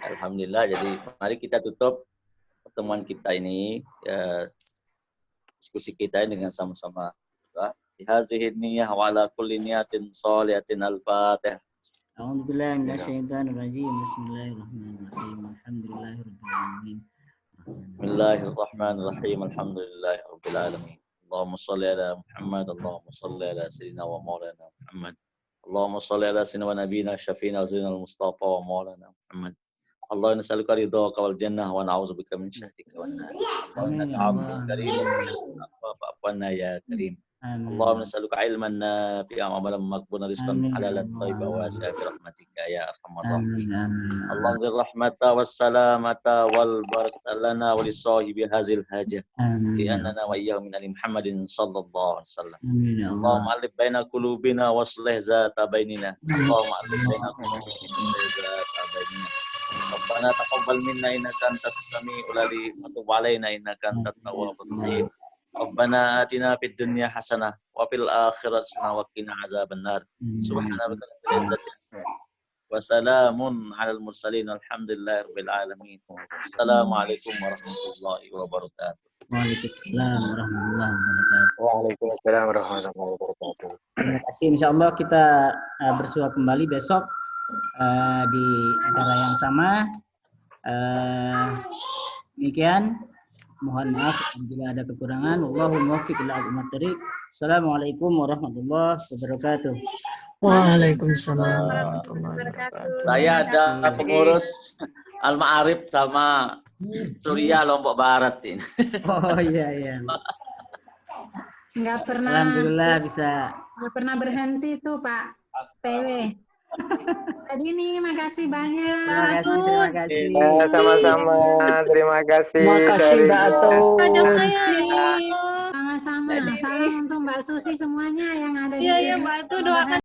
Alhamdulillah, jadi mari kita tutup pertemuan kita ini, diskusi kita ini dengan sama-sama bihazihi niyah wa ala kulli niyatin shalihatin al-fatihah. A'udzubillahi minasyaitonir rajim. Bismillahirrahmanirrahim. Alhamdulillahirabbil alamin. Bismillahirrahmanirrahim. Alhamdulillahirabbil alamin. Allahumma shalli ala Muhammad, Allahumma shalli ala sayyidina wa maulana Muhammad. Allahumma shalli ala sayyidina wa nabiyina syafiina zainal mustafa wa maulana Muhammad. Allahumma nas'aluka ridhaka wal jannah wa na'udzubika min syahtika wan nar. Allahumma karim wa ya karim. Allahumma nas'aluka ilman nafi'an wa amalan maqbulan rizqan halalan thayyiban wa wasi'an bi rahmatika ya arhamar rahimin. Allahumma rahmata was salamata wal barakata lana wa li sahibi hadzal hajah. Bi annana wa iyyahum min ali Muhammadin sallallahu alaihi wasallam. Allahumma alif baina qulubina waslih zata bainina. Allahumma alif baina qulubina zata bainina. Rabbana taqabbal minna innaka antas samiul alim wa tub alaina innaka antat tawwabur rahim. Rabbana atina fid dunya hasanah wa fil akhirati hasanah wa qina azabannar. Subhana rabbika rabbil izzati wa salamun alal mursalin alhamdulillahirabbil alamin. Assalamualaikum warahmatullahi wabarakatuh. Waalaikumsalam warahmatullahi wabarakatuh. Waalaikumsalam warahmatullahi wabarakatuh. Terima kasih. Insyaallah kita bersua kembali besok di acara yang sama. Demikian. Mohon maaf bila ada kekurangan. Wallahul muwaffiq ila aqwamit thoriq. Assalamualaikum warahmatullahi wabarakatuh. Waalaikumsalam warahmatullahi wabarakatuh. Saya ada pengurus Al-Ma'arif sama Surya Lombok Barat ini. Oh iya. Nggak pernah. Alhamdulillah bisa. Nggak pernah berhenti tuh Pak PW. Tadi nih, makasih banyak. Terima kasih. Sama-sama. Terima kasih. Terima kasih Mbak Ato. Sama-sama. Salam untuk Mbak Susi semuanya yang ada di sini. Iya, Mbak Ato doakan